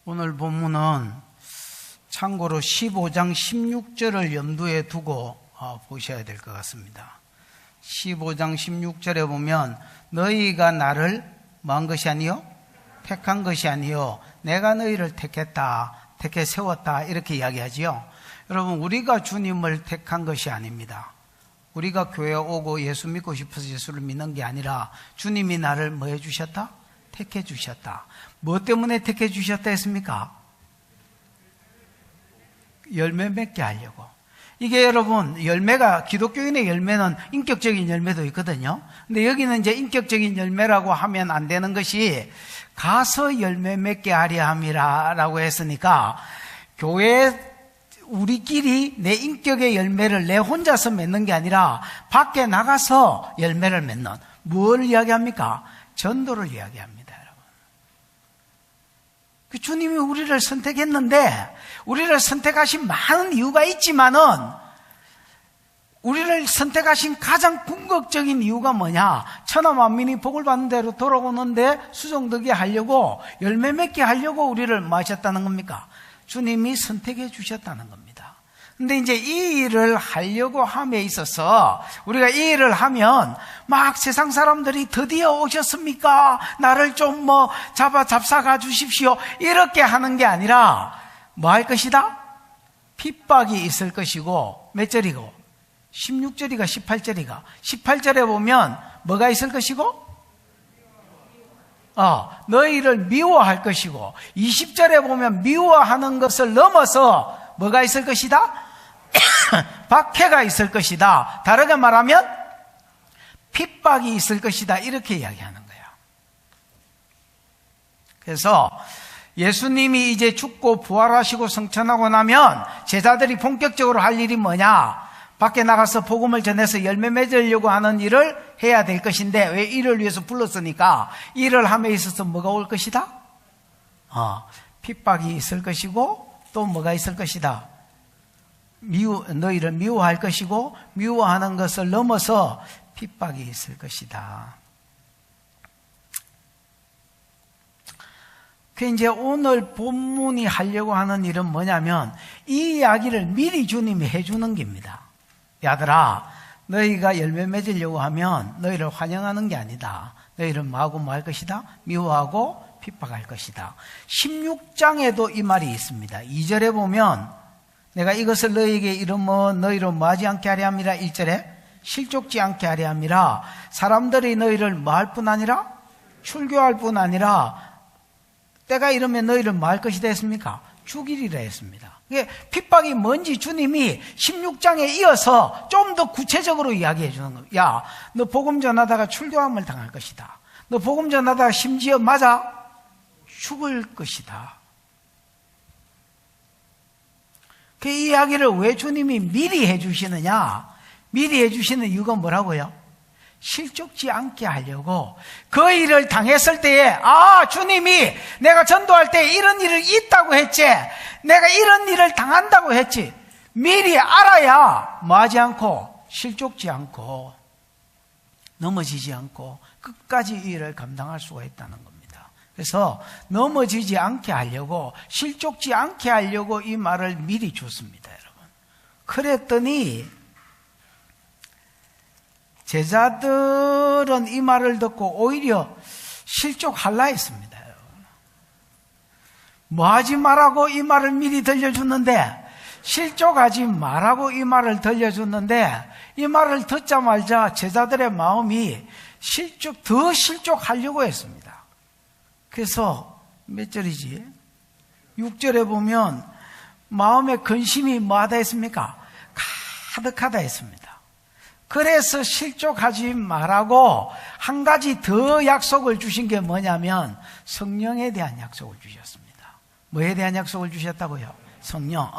오늘 본문은 참고로 15장 16절을 염두에 두고 보셔야 될 것 같습니다. 15장 16절에 보면 너희가 나를 뭐한 것이 아니요? 택한 것이 아니요 내가 너희를 택했다, 택해 세웠다 이렇게 이야기하지요. 여러분, 우리가 주님을 택한 것이 아닙니다. 우리가 교회에 오고 예수 믿고 싶어서 예수를 믿는 게 아니라 주님이 나를 뭐 해주셨다? 택해 주셨다. 뭐 때문에 택해 주셨다 했습니까? 열매 맺게 하려고. 이게 여러분, 열매가, 기독교인의 열매는 인격적인 열매도 있거든요. 근데 여기는 이제 인격적인 열매라고 하면 안 되는 것이 가서 열매 맺게 하려 함이라 라고 했으니까, 교회 우리끼리 내 인격의 열매를 내 혼자서 맺는 게 아니라 밖에 나가서 열매를 맺는, 뭘 이야기합니까? 전도를 이야기합니다, 여러분. 주님이 우리를 선택했는데, 우리를 선택하신 많은 이유가 있지만은, 우리를 선택하신 가장 궁극적인 이유가 뭐냐? 천하 만민이 복을 받는 대로 돌아오는데 수종되게 하려고, 열매 맺게 하려고 우리를 뭐 하셨다는 겁니까? 주님이 선택해 주셨다는 겁니다. 근데 이제 이 일을 하려고 함에 있어서 우리가 이 일을 하면 막 세상 사람들이 드디어 오셨습니까? 나를 좀 잡사가 주십시오. 이렇게 하는 게 아니라 뭐 할 것이다? 핍박이 있을 것이고, 몇 절이고? 16절이가 18절이가. 18절에 보면 뭐가 있을 것이고? 너희를 미워할 것이고, 20절에 보면 미워하는 것을 넘어서 뭐가 있을 것이다? 박해가 있을 것이다. 다르게 말하면 핍박이 있을 것이다. 이렇게 이야기하는 거예요. 그래서 예수님이 이제 죽고 부활하시고 성천하고 나면 제자들이 본격적으로 할 일이 뭐냐? 밖에 나가서 복음을 전해서 열매 맺으려고 하는 일을 해야 될 것인데, 왜 이를 위해서 불렀으니까 일을 함에 있어서 뭐가 올 것이다? 핍박이 있을 것이고, 또 뭐가 있을 것이다? 너희를 미워할 것이고, 미워하는 것을 넘어서 핍박이 있을 것이다. 그 이제 오늘 본문이 하려고 하는 일은 뭐냐면, 이 이야기를 미리 주님이 해주는 겁니다. 야들아, 너희가 열매 맺으려고 하면 너희를 환영하는 게 아니다. 너희를 뭐하고 뭐 할 것이다? 미워하고 핍박할 것이다. 16장에도 이 말이 있습니다. 2절에 보면 내가 이것을 너희에게 이르면 너희를 뭐하지 않게 하려 함이라. 1절에 실족지 않게 하려 함이라. 사람들이 너희를 뭐 할 뿐 아니라 출교할 뿐 아니라 때가 이르면 너희를 뭐 할 것이다 했습니까? 죽이리라 했습니다. 핍박이 뭔지 주님이 16장에 이어서 좀 더 구체적으로 이야기해 주는 겁니다. 야, 너 복음 전하다가 출교함을 당할 것이다. 너 복음 전하다가 심지어 맞아 죽을 것이다. 그 이야기를 왜 주님이 미리 해 주시느냐? 미리 해 주시는 이유가 뭐라고요? 실족지 않게 하려고. 그 일을 당했을 때에, 주님이 내가 전도할 때 이런 일이 있다고 했지, 내가 이런 일을 당한다고 했지, 미리 알아야 뭐하지 않고, 실족지 않고, 넘어지지 않고 끝까지 이 일을 감당할 수가 있다는 겁니다. 그래서 넘어지지 않게 하려고, 실족지 않게 하려고 이 말을 미리 줬습니다, 여러분. 그랬더니 제자들은 이 말을 듣고 오히려 실족할라 했습니다. 뭐 하지 말라고 이 말을 미리 들려줬는데, 실족하지 말라고 이 말을 들려줬는데, 이 말을 듣자마자 제자들의 마음이 더 실족하려고 했습니다. 그래서 몇 절이지? 6절에 보면 마음의 근심이 뭐하다 했습니까? 가득하다 했습니다. 그래서 실족하지 말라고 한 가지 더 약속을 주신 게 뭐냐면 성령에 대한 약속을 주셨습니다. 뭐에 대한 약속을 주셨다고요? 성령.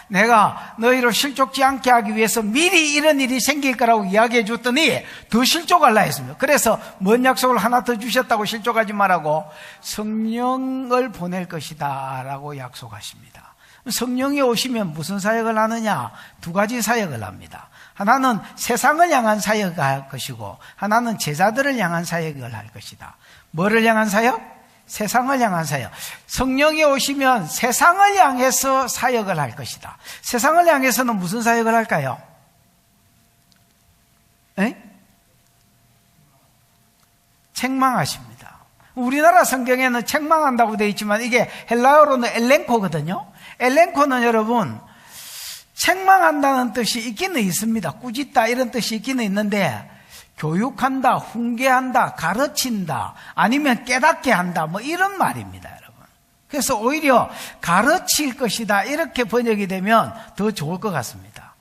내가 너희를 실족지 않게 하기 위해서 미리 이런 일이 생길 거라고 이야기해 줬더니 더 실족하려 했습니다. 그래서 뭔 약속을 하나 더 주셨다고? 실족하지 말라고 성령을 보낼 것이다 라고 약속하십니다. 성령이 오시면 무슨 사역을 하느냐? 두 가지 사역을 합니다. 하나는 세상을 향한 사역을 할 것이고 하나는 제자들을 향한 사역을 할 것이다. 뭐를 향한 사역? 세상을 향한 사역. 성령이 오시면 세상을 향해서 사역을 할 것이다. 세상을 향해서는 무슨 사역을 할까요? 책망하십니다. 우리나라 성경에는 책망한다고 되어 있지만 이게 헬라어로는 엘렌코거든요. 엘렌코는 여러분 책망한다는 뜻이 있기는 있습니다. 꾸짖다 이런 뜻이 있기는 있는데 교육한다, 훈계한다, 가르친다, 아니면 깨닫게 한다, 뭐 이런 말입니다, 여러분. 그래서 오히려 가르칠 것이다 이렇게 번역이 되면 더 좋을 것 같습니다.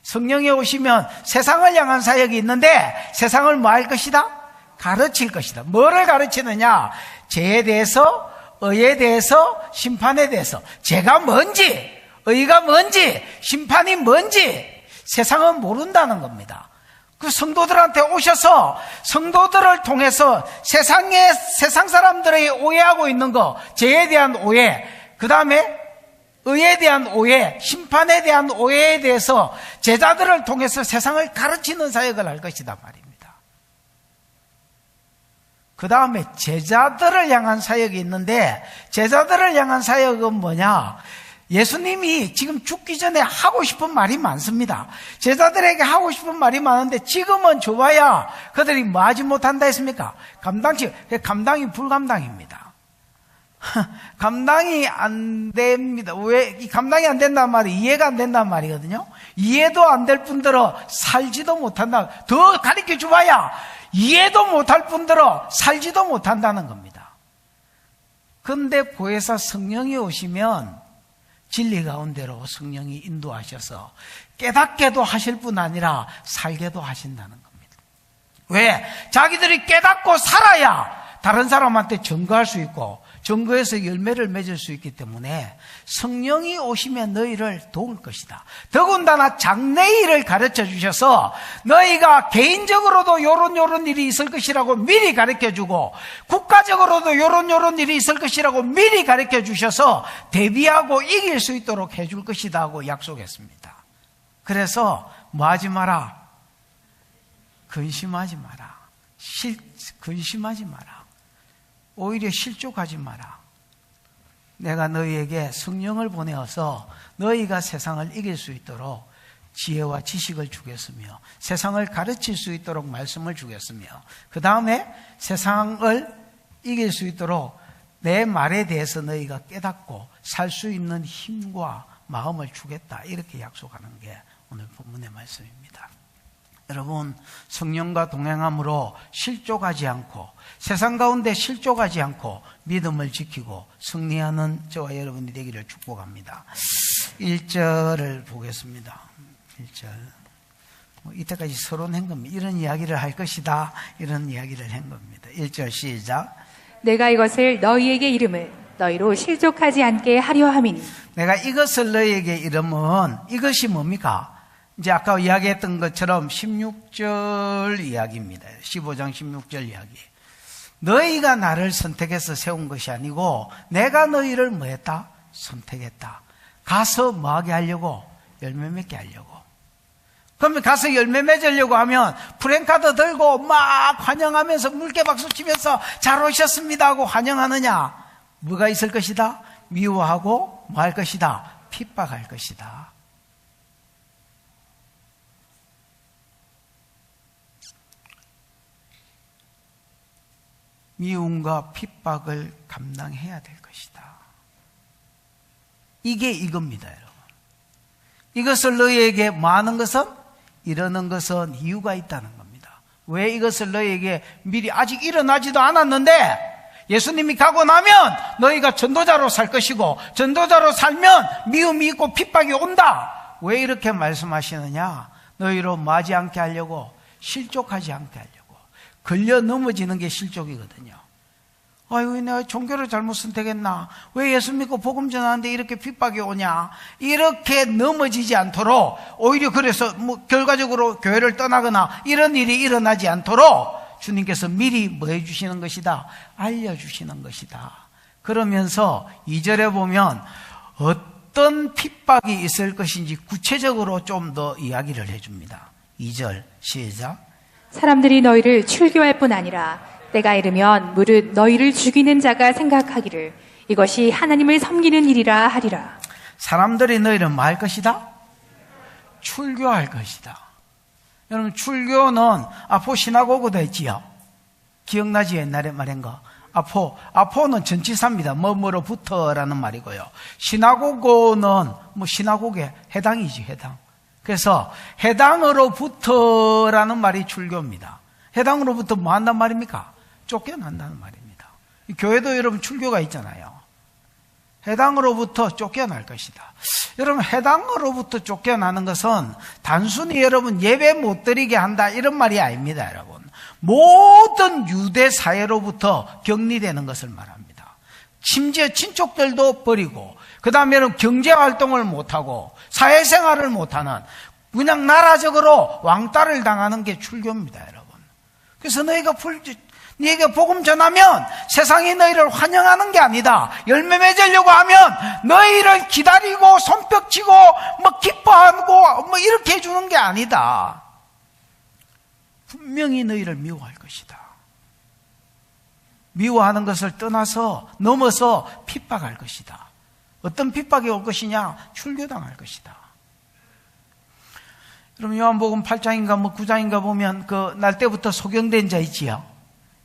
성령이 오시면 세상을 향한 사역이 있는데 세상을 뭐 할 것이다? 가르칠 것이다. 뭐를 가르치느냐? 죄에 대해서, 의에 대해서, 심판에 대해서. 죄가 뭔지, 의가 뭔지, 심판이 뭔지 세상은 모른다는 겁니다. 그 성도들한테 오셔서 성도들을 통해서 세상 사람들이 오해하고 있는 거, 죄에 대한 오해, 그 다음에 의에 대한 오해, 심판에 대한 오해에 대해서 제자들을 통해서 세상을 가르치는 사역을 할 것이다 말입니다. 그 다음에 제자들을 향한 사역이 있는데 제자들을 향한 사역은 뭐냐? 예수님이 지금 죽기 전에 하고 싶은 말이 많습니다. 제자들에게 하고 싶은 말이 많은데 지금은 좋아야 그들이 뭐 하지 못한다 했습니까? 감당이 불감당입니다. 감당이 안 됩니다. 왜? 감당이 안 된다는 말이 이해가 안 된다는 말이거든요. 이해도 안 될 뿐더러 살지도 못한다. 더 가르쳐 줘봐야 이해도 못할 뿐더러 살지도 못한다는 겁니다. 그런데 보혜사 성령이 오시면 진리 가운데로 성령이 인도하셔서 깨닫게도 하실 뿐 아니라 살게도 하신다는 겁니다. 왜? 자기들이 깨닫고 살아야 다른 사람한테 증거할 수 있고 증거에서 열매를 맺을 수 있기 때문에 성령이 오시면 너희를 도울 것이다. 더군다나 장래일을 가르쳐 주셔서 너희가 개인적으로도 요런 일이 있을 것이라고 미리 가르쳐 주고 국가적으로도 요런 일이 있을 것이라고 미리 가르쳐 주셔서 대비하고 이길 수 있도록 해줄 것이다 하고 약속했습니다. 그래서 뭐 하지 마라? 근심하지 마라. 근심하지 마라. 오히려 실족하지 마라. 내가 너희에게 성령을 보내어서 너희가 세상을 이길 수 있도록 지혜와 지식을 주겠으며 세상을 가르칠 수 있도록 말씀을 주겠으며 그 다음에 세상을 이길 수 있도록 내 말에 대해서 너희가 깨닫고 살 수 있는 힘과 마음을 주겠다. 이렇게 약속하는 게 오늘 본문의 말씀입니다. 여러분, 성령과 동행함으로 실족하지 않고 세상 가운데 실족하지 않고 믿음을 지키고 승리하는 저와 여러분이 되기를 축복합니다. 1절을 보겠습니다. 1절. 이때까지 서론한 겁니다. 이런 이야기를 할 것이다. 이런 이야기를 한 겁니다. 1절 시작. 내가 이것을 너희에게 이름을 너희로 실족하지 않게 하려 함이니. 내가 이것을 너희에게 이름은 이것이 뭡니까? 이제 아까 이야기했던 것처럼 16절 이야기입니다. 15장 16절 이야기. 너희가 나를 선택해서 세운 것이 아니고 내가 너희를 뭐 했다? 선택했다. 가서 뭐 하게 하려고? 열매 맺게 하려고. 그러면 가서 열매 맺으려고 하면 프랭카드 들고 막 환영하면서 물개박수 치면서 잘 오셨습니다 하고 환영하느냐? 뭐가 있을 것이다? 미워하고 뭐 할 것이다? 핍박할 것이다. 미움과 핍박을 감당해야 될 것이다. 이게 이겁니다, 여러분. 이것을 너희에게 뭐 하는 것은? 이러는 것은 이유가 있다는 겁니다. 왜 이것을 너희에게 미리 아직 일어나지도 않았는데 예수님이 가고 나면 너희가 전도자로 살 것이고 전도자로 살면 미움이 있고 핍박이 온다. 왜 이렇게 말씀하시느냐? 너희로 뭐 하지 않게 하려고? 실족하지 않게 하려고. 걸려 넘어지는 게 실족이거든요. 아이고, 내가 종교를 잘못 선택했나? 왜 예수 믿고 복음 전하는데 이렇게 핍박이 오냐? 이렇게 넘어지지 않도록, 오히려 그래서 뭐 결과적으로 교회를 떠나거나 이런 일이 일어나지 않도록 주님께서 미리 뭐 해주시는 것이다? 알려주시는 것이다. 그러면서 2절에 보면 어떤 핍박이 있을 것인지 구체적으로 좀 더 이야기를 해줍니다. 2절 시작. 사람들이 너희를 출교할 뿐 아니라 때가 이르면 무릇 너희를 죽이는 자가 생각하기를 이것이 하나님을 섬기는 일이라 하리라. 사람들이 너희를 뭐 할 것이다? 출교할 것이다. 여러분, 출교는 아포 시나고그도 했지요. 기억나지? 옛날에 말한 거. 아포는 전치사입니다. 뭐뭐로부터라는 말이고요. 시나고그는 뭐 시나고그에 해당이지, 해당. 그래서 해당으로부터라는 말이 출교입니다. 해당으로부터 뭐 한단 말입니까? 쫓겨난다는 말입니다. 교회도 여러분 출교가 있잖아요. 해당으로부터 쫓겨날 것이다. 여러분, 해당으로부터 쫓겨나는 것은 단순히 여러분 예배 못 드리게 한다 이런 말이 아닙니다. 여러분, 모든 유대 사회로부터 격리되는 것을 말합니다. 심지어 친척들도 버리고, 그 다음에 여러분 경제활동을 못하고 사회생활을 못하는, 그냥 나라적으로 왕따를 당하는 게 출교입니다. 여러분, 그래서 너희가 복음 전하면 세상이 너희를 환영하는 게 아니다. 열매 맺으려고 하면 너희를 기다리고 손뼉치고 뭐 기뻐하고 뭐 이렇게 해주는 게 아니다. 분명히 너희를 미워할 것이다. 미워하는 것을 떠나서 넘어서 핍박할 것이다. 어떤 핍박이 올 것이냐? 출교당할 것이다. 여러분, 요한복음 8장인가 뭐 9장인가 보면 그 날 때부터 소경된 자 있지요.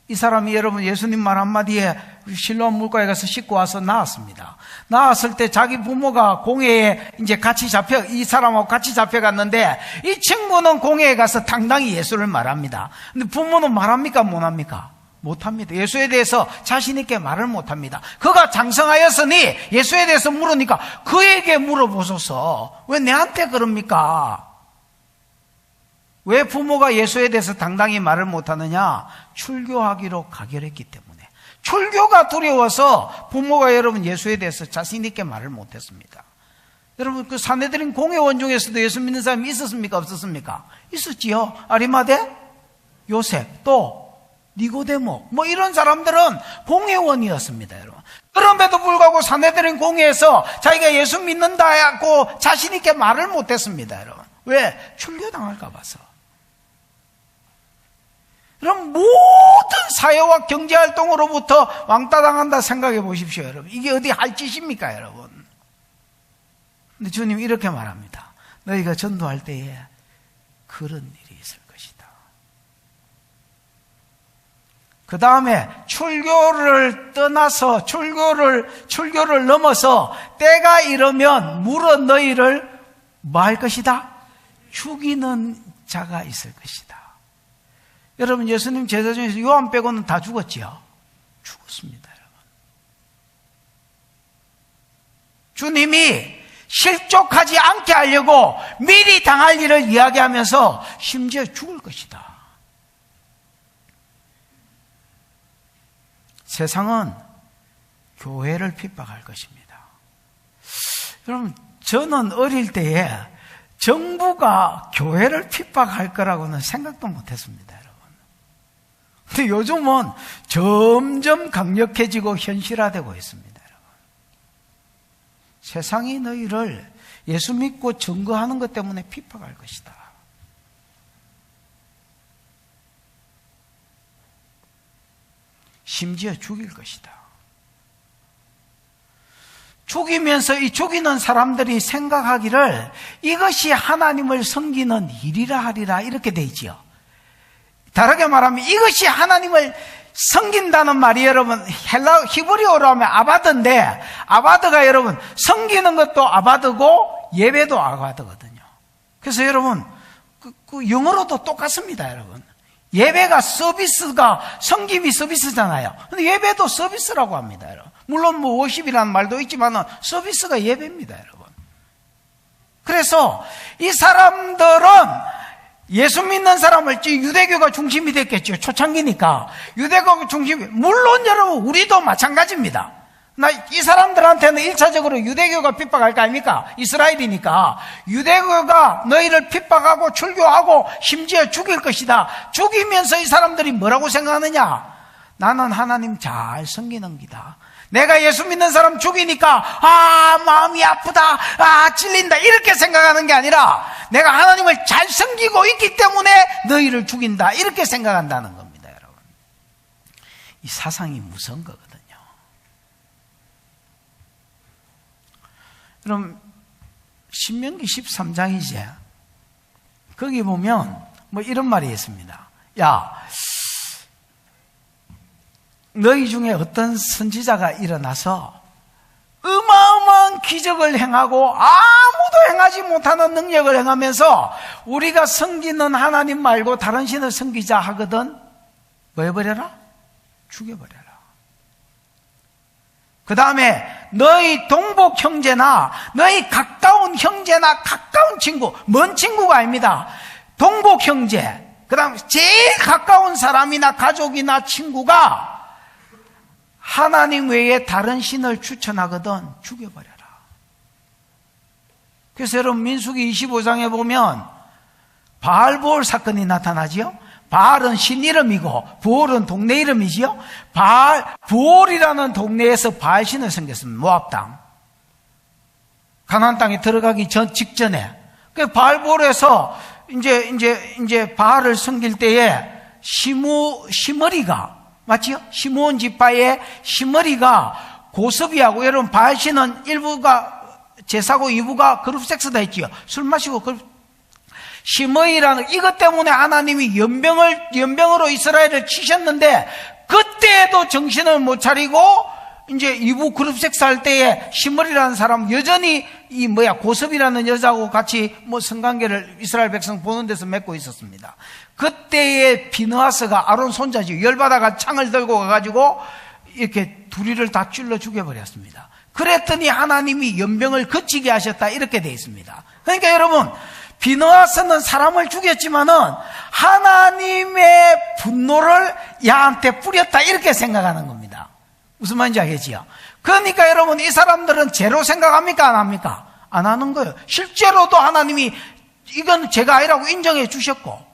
이 사람이 여러분 예수님 말 한마디에 실로암 물가에 가서 씻고 와서 나왔습니다. 나왔을 때 자기 부모가 공회에 이제 이 사람하고 같이 잡혀갔는데, 이 친구는 공회에 가서 당당히 예수를 말합니다. 근데 부모는 말합니까? 못합니까? 못합니다. 예수에 대해서 자신있게 말을 못합니다. 그가 장성하였으니 예수에 대해서 물으니까 그에게 물어보소서. 왜 내한테 그럽니까? 왜 부모가 예수에 대해서 당당히 말을 못하느냐? 출교하기로 가결했기 때문에. 출교가 두려워서 부모가 여러분 예수에 대해서 자신있게 말을 못했습니다. 여러분, 그 산헤드린 공회원 중에서도 예수 믿는 사람이 있었습니까? 없었습니까? 있었지요. 아리마대, 요셉, 또 니고데모, 뭐 이런 사람들은 공회원이었습니다. 여러분, 그럼에도 불구하고 산헤드린 공회에서 자기가 예수 믿는다고 자신있게 말을 못했습니다. 여러분, 왜? 출교당할까 봐서. 그럼 모든 사회와 경제활동으로부터 왕따당한다 생각해 보십시오. 여러분, 이게 어디 할 짓입니까? 여러분. 근데 주님 이렇게 말합니다. 너희가 전도할 때에 그런 일이 있을 것이다. 그 다음에 출교를 떠나서 출교를 넘어서 때가 이르면 물어 너희를 뭐 할 것이다? 죽이는 자가 있을 것이다. 여러분, 예수님 제자 중에서 요한 빼고는 다 죽었지요? 죽었습니다, 여러분. 주님이 실족하지 않게 하려고 미리 당할 일을 이야기하면서 심지어 죽을 것이다. 세상은 교회를 핍박할 것입니다. 여러분, 저는 어릴 때에 정부가 교회를 핍박할 거라고는 생각도 못했습니다, 여러분. 근데 요즘은 점점 강력해지고 현실화되고 있습니다, 여러분. 세상이 너희를 예수 믿고 증거하는 것 때문에 핍박할 것이다. 심지어 죽일 것이다. 죽이면서 이 죽이는 사람들이 생각하기를 이것이 하나님을 섬기는 일이라 하리라, 이렇게 돼 있지요. 다르게 말하면 이것이 하나님을 섬긴다는 말이 여러분 히브리어로 하면 아바드인데, 아바드가 여러분 섬기는 것도 아바드고 예배도 아바드거든요. 그래서 여러분 그 영어로도 똑같습니다, 여러분. 예배가 서비스가, 섬김이 서비스잖아요. 근데 예배도 서비스라고 합니다, 여러분. 물론 뭐 워십이라는 말도 있지만 서비스가 예배입니다, 여러분. 그래서 이 사람들은 예수 믿는 사람을, 유대교가 중심이 됐겠죠. 초창기니까 유대교가 중심이, 물론 여러분 우리도 마찬가지입니다. 이 사람들한테는 1차적으로 유대교가 핍박할 거 아닙니까? 이스라엘이니까 유대교가 너희를 핍박하고 출교하고 심지어 죽일 것이다. 죽이면서 이 사람들이 뭐라고 생각하느냐? 나는 하나님 잘 섬기는 기다. 내가 예수 믿는 사람 죽이니까 마음이 아프다, 찔린다 이렇게 생각하는 게 아니라 내가 하나님을 잘 섬기고 있기 때문에 너희를 죽인다 이렇게 생각한다는 겁니다. 여러분, 이 사상이 무서운 거거든요. 그럼 신명기 13장이지, 거기 보면 뭐 이런 말이 있습니다. 야, 너희 중에 어떤 선지자가 일어나서 어마어마한 기적을 행하고 아무도 행하지 못하는 능력을 행하면서 우리가 섬기는 하나님 말고 다른 신을 섬기자 하거든, 뭐 해버려라? 죽여버려라. 그 다음에 너희 동복 형제나 너희 가까운 형제나 가까운 친구, 먼 친구가 아닙니다. 동복 형제, 그 다음 제일 가까운 사람이나 가족이나 친구가 하나님 외에 다른 신을 추천하거든 죽여버려라. 그래서 여러분, 민수기 25장에 보면 바알보올 사건이 나타나지요. 바알은 신 이름이고 보올은 동네 이름이지요. 보올이라는 동네에서 바알신을 섬겼습니다. 모압 땅, 가나안 땅에 들어가기 직전에. 그 바알보올에서 이제 바알을 섬길 때에 시머리가, 맞지요? 시므온 지파의 시머리가 고섭이하고, 여러분 바알신은 일부가 제사고 일부가 그룹 섹스다 했지요. 술 마시고 시므이라는, 이것 때문에 하나님이 연병으로 이스라엘을 치셨는데 그때에도 정신을 못 차리고 이제 이부 그룹 섹스 할 때에 시므이라는 사람 여전히 고섭이라는 여자하고 같이 성관계를 이스라엘 백성 보는 데서 맺고 있었습니다. 그때에 비느하스가 아론 손자지, 열받아가 창을 들고 가가지고 이렇게 둘이를 다 찔러 죽여버렸습니다. 그랬더니 하나님이 연병을 그치게 하셨다 이렇게 되어 있습니다. 그러니까 여러분, 비느하스는 사람을 죽였지만은 하나님의 분노를 야한테 뿌렸다 이렇게 생각하는 겁니다. 무슨 말인지 알겠지요? 그러니까 여러분, 이 사람들은 죄로 생각합니까? 안 합니까? 안 하는 거예요. 실제로도 하나님이 이건 죄가 아니라고 인정해 주셨고,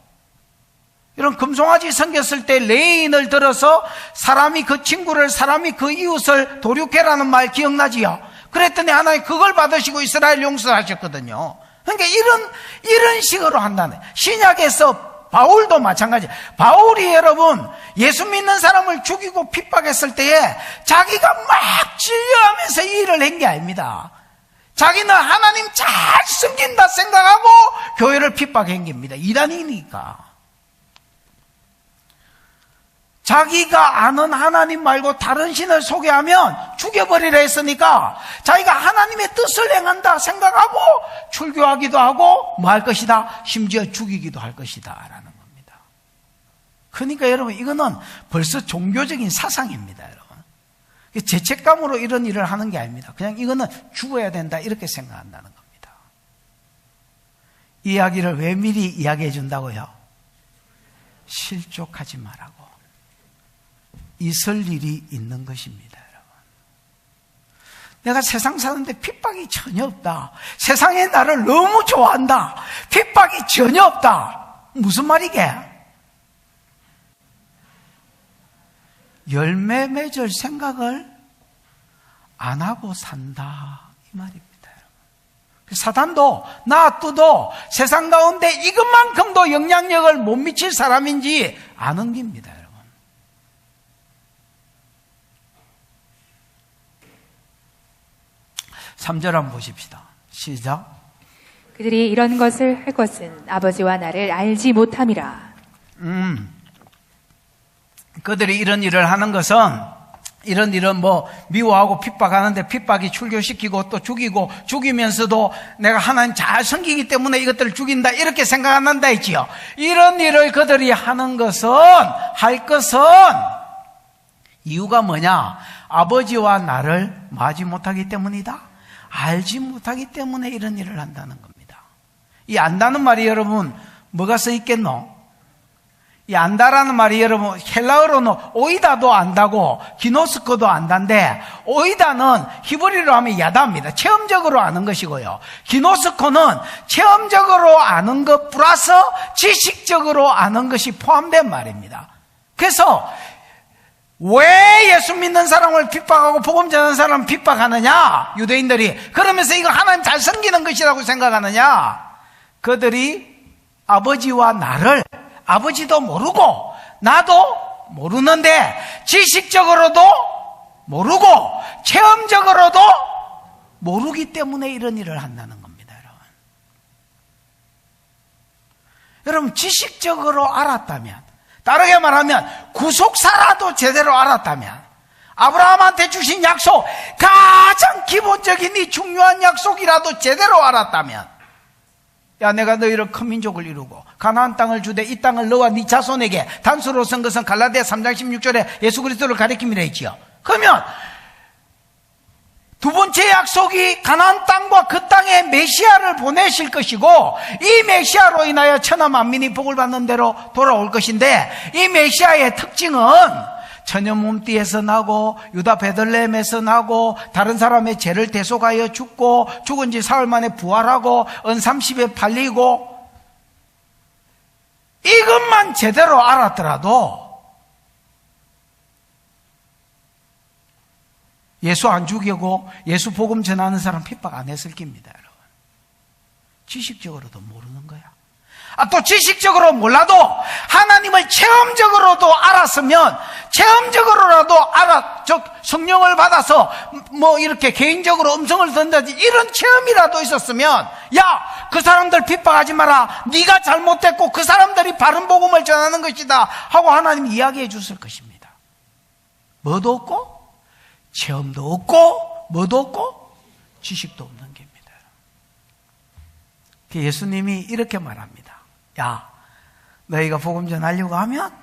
이런 금송아지 섬겼을 때 레인을 들어서 사람이 그 친구를, 사람이 그 이웃을 도륙해라는 말 기억나지요? 그랬더니 하나님 그걸 받으시고 이스라엘 용서하셨거든요. 그러니까 이런 식으로 한다네. 신약에서 바울도 마찬가지. 바울이 여러분, 예수 믿는 사람을 죽이고 핍박했을 때에 자기가 막 진료하면서 이 일을 한 게 아닙니다. 자기는 하나님 잘 섬긴다 생각하고 교회를 핍박한 겁니다. 이단이니까. 자기가 아는 하나님 말고 다른 신을 소개하면 죽여버리라 했으니까 자기가 하나님의 뜻을 행한다 생각하고 출교하기도 하고 뭐 할 것이다? 심지어 죽이기도 할 것이다 라는 겁니다. 그러니까 여러분, 이거는 벌써 종교적인 사상입니다. 여러분, 죄책감으로 이런 일을 하는 게 아닙니다. 그냥 이거는 죽어야 된다 이렇게 생각한다는 겁니다. 이 이야기를 왜 미리 이야기해 준다고요? 실족하지 말라고. 있을 일이 있는 것입니다, 여러분. 내가 세상 사는데 핍박이 전혀 없다. 세상에 나를 너무 좋아한다. 핍박이 전혀 없다. 무슨 말이게? 열매 맺을 생각을 안 하고 산다 이 말입니다, 여러분. 사단도 나또도 세상 가운데 이것만큼도 영향력을 못 미칠 사람인지 아는 겁니다, 여러분. 3절 한번 보십시다. 시작. 그들이 이런 것을 할 것은 아버지와 나를 알지 못함이라. 그들이 이런 일을 하는 것은, 이런 일은 미워하고 핍박하는데 핍박이 출교시키고 또 죽이면서도 내가 하나님 잘 섬기기 때문에 이것들을 죽인다 이렇게 생각한다 했지요. 이런 일을 그들이 하는 것은, 할 것은 이유가 뭐냐? 아버지와 나를 마지 못하기 때문이다. 알지 못하기 때문에 이런 일을 한다는 겁니다. 이 안다는 말이 여러분 뭐가 써 있겠노? 이 안다라는 말이 여러분 헬라어로는 오이다도 안다고 기노스코도 안다인데, 오이다는 히브리어로 하면 야다입니다. 체험적으로 아는 것이고요. 기노스코는 체험적으로 아는 것 플러스 지식적으로 아는 것이 포함된 말입니다. 그래서 왜 예수 믿는 사람을 핍박하고 복음 전하는 사람을 핍박하느냐? 유대인들이. 그러면서 이거 하나님 잘 섬기는 것이라고 생각하느냐? 그들이 아버지와 나를, 아버지도 모르고 나도 모르는데 지식적으로도 모르고 체험적으로도 모르기 때문에 이런 일을 한다는 겁니다. 여러분 지식적으로 알았다면, 다르게 말하면 구속사라도 제대로 알았다면, 아브라함한테 주신 약속, 가장 기본적인 이 중요한 약속이라도 제대로 알았다면, 야, 내가 너희를 큰 민족을 이루고 가나안 땅을 주되 이 땅을 너와 네 자손에게 단수로 쓴 것은 갈라디아 3장 16절에 예수 그리스도를 가리킴이라 했지요. 그러면 두 번째 약속이 가나안 땅과 그 땅에 메시아를 보내실 것이고, 이 메시아로 인하여 천하 만민이 복을 받는 대로 돌아올 것인데, 이 메시아의 특징은 처녀 몸띠에서 나고 유다 베들레헴에서 나고 다른 사람의 죄를 대속하여 죽고 죽은 지 사흘 만에 부활하고 은 30에 팔리고, 이것만 제대로 알았더라도 예수 안 죽이고 예수 복음 전하는 사람 핍박 안 했을 겁니다, 여러분. 지식적으로도 모르는 거야. 또 지식적으로 몰라도 하나님을 체험적으로도 알았으면, 체험적으로라도 성령을 받아서 이렇게 개인적으로 음성을 듣는다든지 이런 체험이라도 있었으면, 야, 그 사람들 핍박하지 마라, 네가 잘못했고 그 사람들이 바른 복음을 전하는 것이다 하고 하나님이 이야기해 줬을 것입니다. 뭐도 없고 체험도 없고 뭐도 없고 지식도 없는 겁니다. 예수님이 이렇게 말합니다. 야, 너희가 복음 전하려고 하면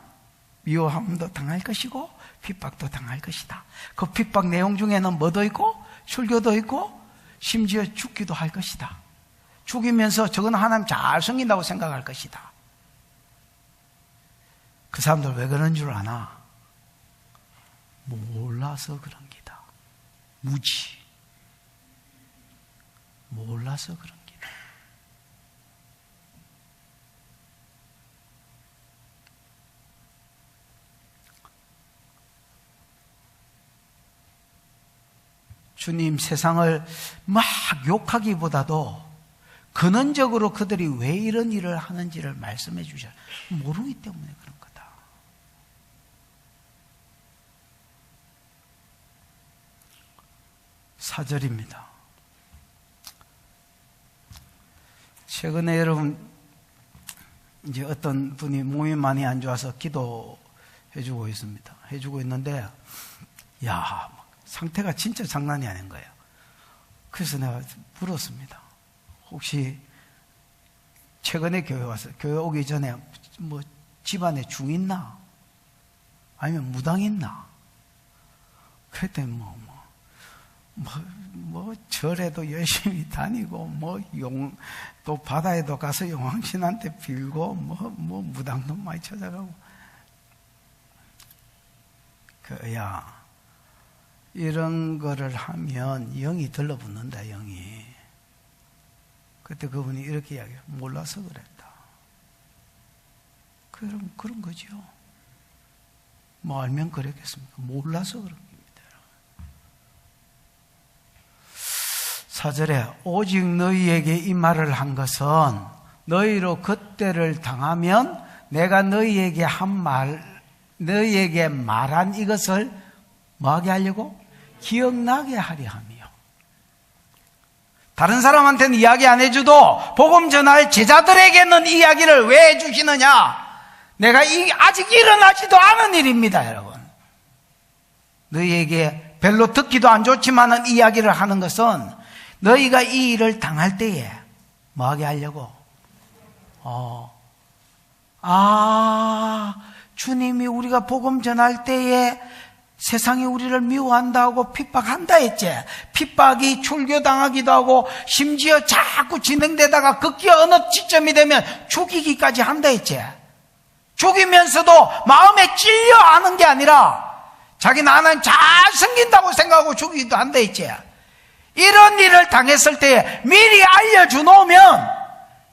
미워함도 당할 것이고 핍박도 당할 것이다. 그 핍박 내용 중에는 뭐도 있고 출교도 있고 심지어 죽기도 할 것이다. 죽이면서 저건 하나님 잘 섬긴다고 생각할 것이다. 그 사람들 왜 그런 줄 아나? 몰라서 그런 기다. 무지. 몰라서 그런 기다. 주님 세상을 막 욕하기보다도 근원적으로 그들이 왜 이런 일을 하는지를 말씀해 주셔. 모르기 때문에 그런 거다. 사절입니다. 최근에 여러분 이제 어떤 분이 몸이 많이 안 좋아서 기도해주고 있습니다. 해주고 있는데, 야, 상태가 진짜 장난이 아닌 거예요. 그래서 내가 물었습니다. 혹시 최근에 교회 와서, 교회 오기 전에 뭐 집안에 중 있나? 아니면 무당 있나? 그랬더니 절에도 열심히 다니고, 또 바다에도 가서 용왕신한테 빌고, 무당도 많이 찾아가고. 야, 이런 거를 하면 영이 들러붙는다, 영이. 그때 그분이 이렇게 이야기해요. 몰라서 그랬다. 그런 거죠. 알면 그랬겠습니까? 몰라서 그런 겁니다. 4절에 오직 너희에게 이 말을 한 것은 너희로 그때를 당하면 내가 너희에게 너희에게 말한 이것을 뭐하게 하려고? 기억나게 하려 함이요. 다른 사람한테는 이야기 안 해줘도 복음 전할 제자들에게는 이야기를 왜 해주시느냐? 내가 아직 일어나지도 않은 일입니다, 여러분. 너희에게 별로 듣기도 안 좋지만은 이야기를 하는 것은 너희가 이 일을 당할 때에 뭐하게 하려고? 주님이 우리가 복음 전할 때에 세상이 우리를 미워한다고 핍박한다 했지. 핍박이 출교당하기도 하고 심지어 자꾸 진행되다가 극기어 어느 지점이 되면 죽이기까지 한다 했지. 죽이면서도 마음에 찔려 하는 게 아니라 자기 나는 잘 섬긴다고 생각하고 죽이기도 한다 했지. 이런 일을 당했을 때 미리 알려주놓으면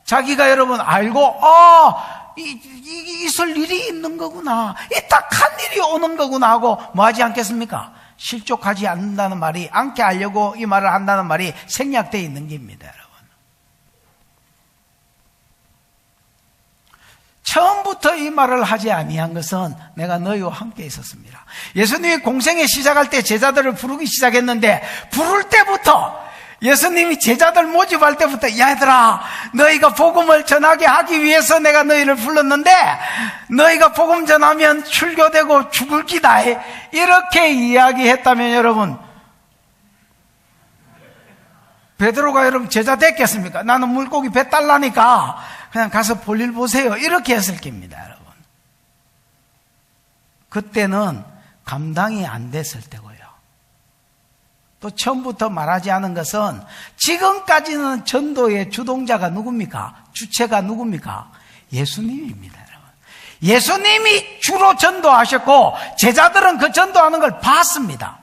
자기가 여러분 알고 있을 일이 있는 거구나. 이 딱한 일이 오는 거구나 하고 뭐 하지 않겠습니까? 실족하지 않는다는 말이, 않게 하려고 이 말을 한다는 말이 생략되어 있는 겁니다, 여러분. 처음부터 이 말을 하지 아니한 것은 내가 너희와 함께 있었습니다. 예수님이 공생에 시작할 때 제자들을 부르기 시작했는데, 부를 때부터, 예수님이 제자들 모집할 때부터, 얘들아, 너희가 복음을 전하게 하기 위해서 내가 너희를 불렀는데, 너희가 복음 전하면 출교되고 죽을 기다. 이렇게 이야기했다면 여러분, 베드로가 여러분 제자 됐겠습니까? 나는 물고기 배 딸라니까 그냥 가서 볼일 보세요. 이렇게 했을 겁니다, 여러분. 그때는 감당이 안 됐을 때고요. 또 처음부터 말하지 않은 것은 지금까지는 전도의 주동자가 누굽니까? 주체가 누굽니까? 예수님입니다, 여러분. 예수님이 주로 전도하셨고 제자들은 그 전도하는 걸 봤습니다.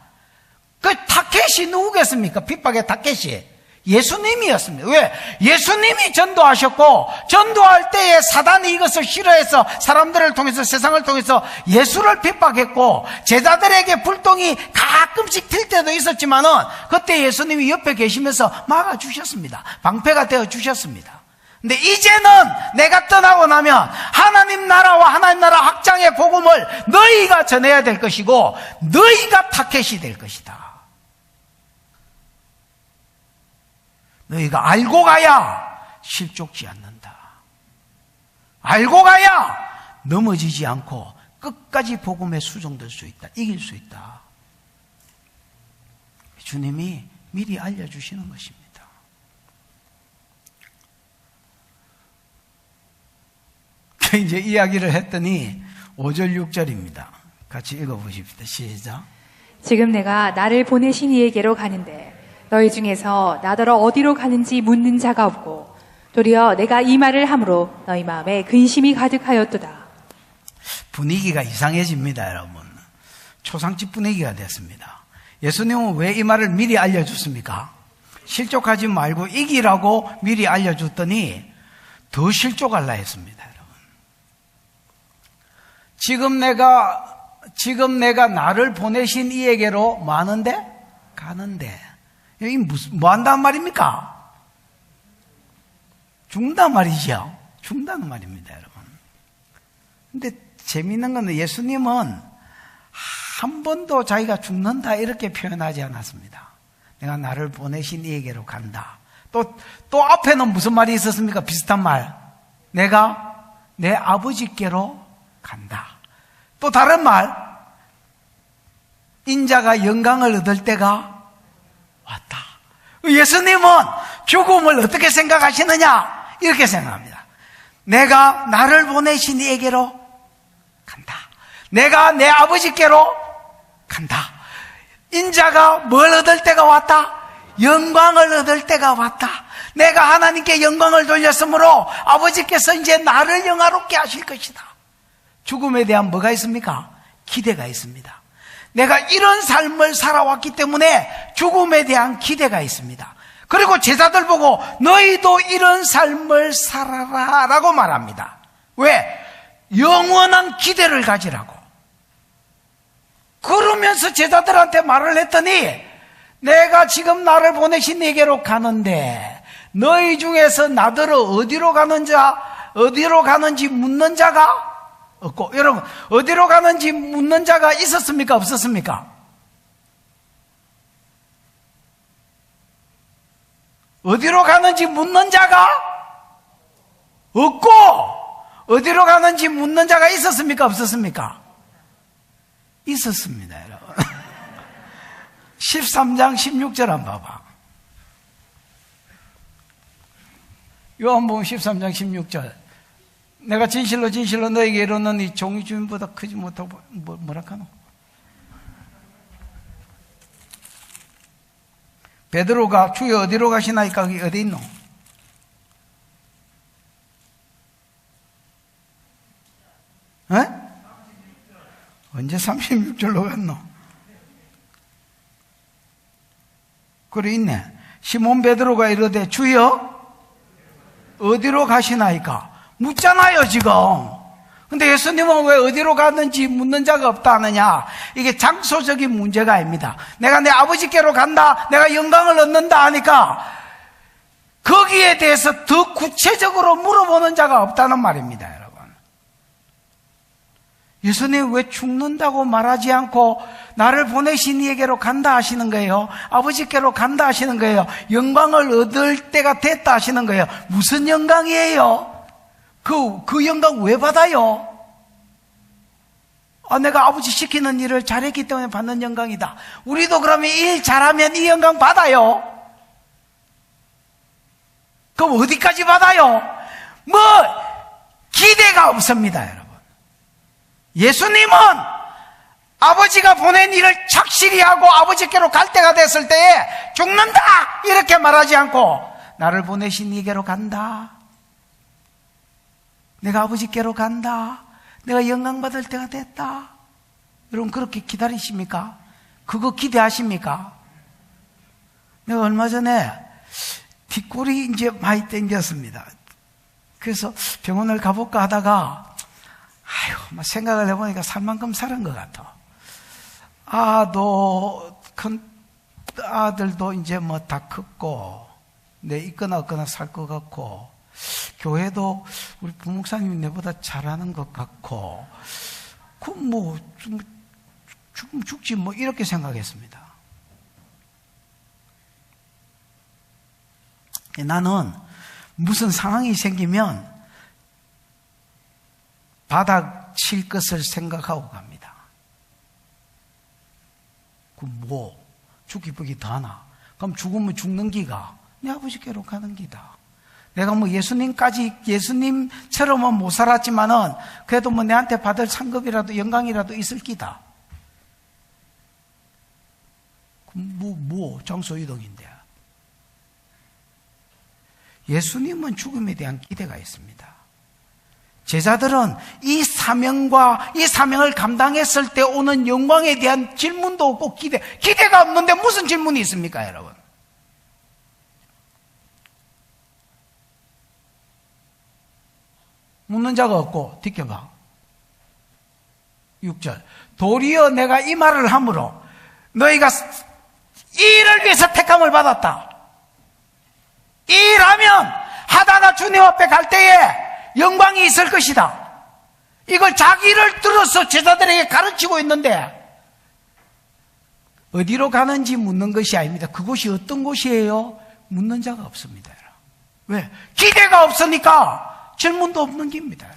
그 타켓이 누구겠습니까? 핍박의 타켓이 예수님이었습니다. 왜? 예수님이 전도하셨고 전도할 때에 사단이 이것을 싫어해서 사람들을 통해서, 세상을 통해서 예수를 핍박했고, 제자들에게 불똥이 가끔씩 튈 때도 있었지만은 그때 예수님이 옆에 계시면서 막아주셨습니다. 방패가 되어주셨습니다. 근데 이제는 내가 떠나고 나면 하나님 나라와 하나님 나라 확장의 복음을 너희가 전해야 될 것이고 너희가 타켓이 될 것이다. 너희가 알고 가야 실족지 않는다. 알고 가야 넘어지지 않고 끝까지 복음에 수종될 수 있다. 이길 수 있다. 주님이 미리 알려주시는 것입니다. 이제 이야기를 했더니 5절 6절입니다. 같이 읽어보십시다. 시작. 지금 내가 나를 보내신 이에게로 가는데 너희 중에서 나더러 어디로 가는지 묻는 자가 없고 도리어 내가 이 말을 함으로 너희 마음에 근심이 가득하였도다. 분위기가 이상해집니다, 여러분. 초상집 분위기가 됐습니다. 예수님은 왜 이 말을 미리 알려줬습니까? 실족하지 말고 이기라고 미리 알려줬더니 더 실족할라 했습니다, 여러분. 지금 내가 나를 보내신 이에게로 많은데 가는데, 이 뭐 한다는 말입니까? 죽는단 말이죠. 죽는다는 말입니다, 여러분. 근데 재미있는 건 예수님은 한 번도 자기가 죽는다 이렇게 표현하지 않았습니다. 내가 나를 보내신 이에게로 간다. 또 앞에는 무슨 말이 있었습니까? 비슷한 말. 내가 내 아버지께로 간다. 또 다른 말. 인자가 영광을 얻을 때가 왔다. 예수님은 죽음을 어떻게 생각하시느냐? 이렇게 생각합니다. 내가 나를 보내신 이에게로 간다. 내가 내 아버지께로 간다. 인자가 뭘 얻을 때가 왔다? 영광을 얻을 때가 왔다. 내가 하나님께 영광을 돌렸으므로 아버지께서 이제 나를 영화롭게 하실 것이다. 죽음에 대한 뭐가 있습니까? 기대가 있습니다. 내가 이런 삶을 살아왔기 때문에 죽음에 대한 기대가 있습니다. 그리고 제자들 보고 너희도 이런 삶을 살아라 라고 말합니다. 왜? 영원한 기대를 가지라고. 그러면서 제자들한테 말을 했더니 내가 지금 나를 보내신 네게로 가는데 너희 중에서 나더러 어디로 가는지 묻는 자가 없고, 여러분, 어디로 가는지 묻는 자가 있었습니까? 없었습니까? 어디로 가는지 묻는 자가 없고, 어디로 가는지 묻는 자가 있었습니까? 없었습니까? 있었습니다, 여러분. 13장 16절 한번 봐봐. 요한복음 13장 16절. 내가 진실로 너에게 이르노니 종이 주인보다 크지 못하고 뭐라 하노? 베드로가 주여 어디로 가시나이까? 거기 어디 있노? 에? 언제 36절로 갔노? 그래 있네. 시몬 베드로가 이르되 주여 어디로 가시나이까? 묻잖아요, 지금. 근데 예수님은 왜 어디로 갔는지 묻는 자가 없다 하느냐? 이게 장소적인 문제가 아닙니다. 내가 내 아버지께로 간다, 내가 영광을 얻는다 하니까 거기에 대해서 더 구체적으로 물어보는 자가 없다는 말입니다, 여러분. 예수님 왜 죽는다고 말하지 않고 나를 보내신 이에게로 간다 하시는 거예요? 아버지께로 간다 하시는 거예요? 영광을 얻을 때가 됐다 하시는 거예요? 무슨 영광이에요? 그 영광 왜 받아요? 내가 아버지 시키는 일을 잘했기 때문에 받는 영광이다. 우리도 그러면 일 잘하면 이 영광 받아요? 그럼 어디까지 받아요? 기대가 없습니다, 여러분. 예수님은 아버지가 보낸 일을 착실히 하고 아버지께로 갈 때가 됐을 때에 죽는다! 이렇게 말하지 않고 나를 보내신 이에게로 간다. 내가 아버지께로 간다. 내가 영광 받을 때가 됐다. 여러분 그렇게 기다리십니까? 그거 기대하십니까? 내가 얼마 전에 뒷골이 이제 많이 땡겼습니다. 그래서 병원을 가볼까 하다가 생각을 해보니까 살 만큼 살은 것 같아. 큰 아들도 이제 다 컸고 내 있거나 없거나 살 것 같고 교회도 우리 부목사님이 내보다 잘하는 것 같고 죽으면 죽지 이렇게 생각했습니다. 나는 무슨 상황이 생기면 바닥 칠 것을 생각하고 갑니다. 죽기 더 하나? 그럼 죽으면 죽는 기가 내 아버지께로 가는 기다. 내가 예수님처럼은 못 살았지만은 그래도 내한테 받을 상급이라도 영광이라도 있을 기다. 장소 이동인데. 예수님은 죽음에 대한 기대가 있습니다. 제자들은 이 사명을 감당했을 때 오는 영광에 대한 질문도 없고 기대가 없는데 무슨 질문이 있습니까, 여러분? 묻는 자가 없고, 뒷겨봐. 6절. 도리어 내가 이 말을 함으로 너희가 이 일을 위해서 택함을 받았다. 이 일하면 하다가 주님 앞에 갈 때에 영광이 있을 것이다. 이걸 자기를 들어서 제자들에게 가르치고 있는데 어디로 가는지 묻는 것이 아닙니다. 그곳이 어떤 곳이에요? 묻는 자가 없습니다. 왜? 기대가 없으니까 질문도 없는 겁니다.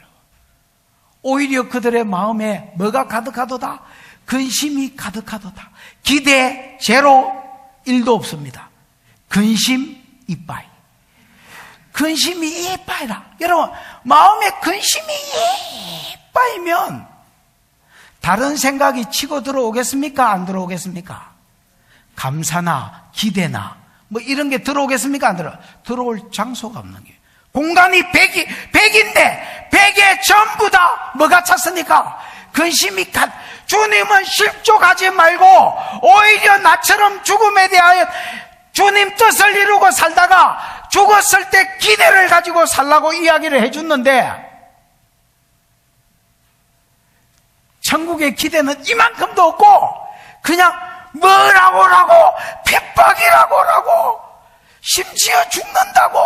오히려 그들의 마음에 뭐가 가득하도다? 근심이 가득하도다. 기대 제로 1도 없습니다. 근심 이빠이. 근심이 이빠이라. 여러분 마음에 근심이 이빠이면 다른 생각이 치고 들어오겠습니까? 안 들어오겠습니까? 감사나 기대나 이런 게 들어오겠습니까? 안 들어올 장소가 없는 게. 공간이 100인데 100에 전부 다 뭐가 찼습니까? 근심이 주님은 실족하지 말고 오히려 나처럼 죽음에 대하여 주님 뜻을 이루고 살다가 죽었을 때 기대를 가지고 살라고 이야기를 해줬는데 천국의 기대는 이만큼도 없고 그냥 뭐라고라고 핍박이라고라고 심지어 죽는다고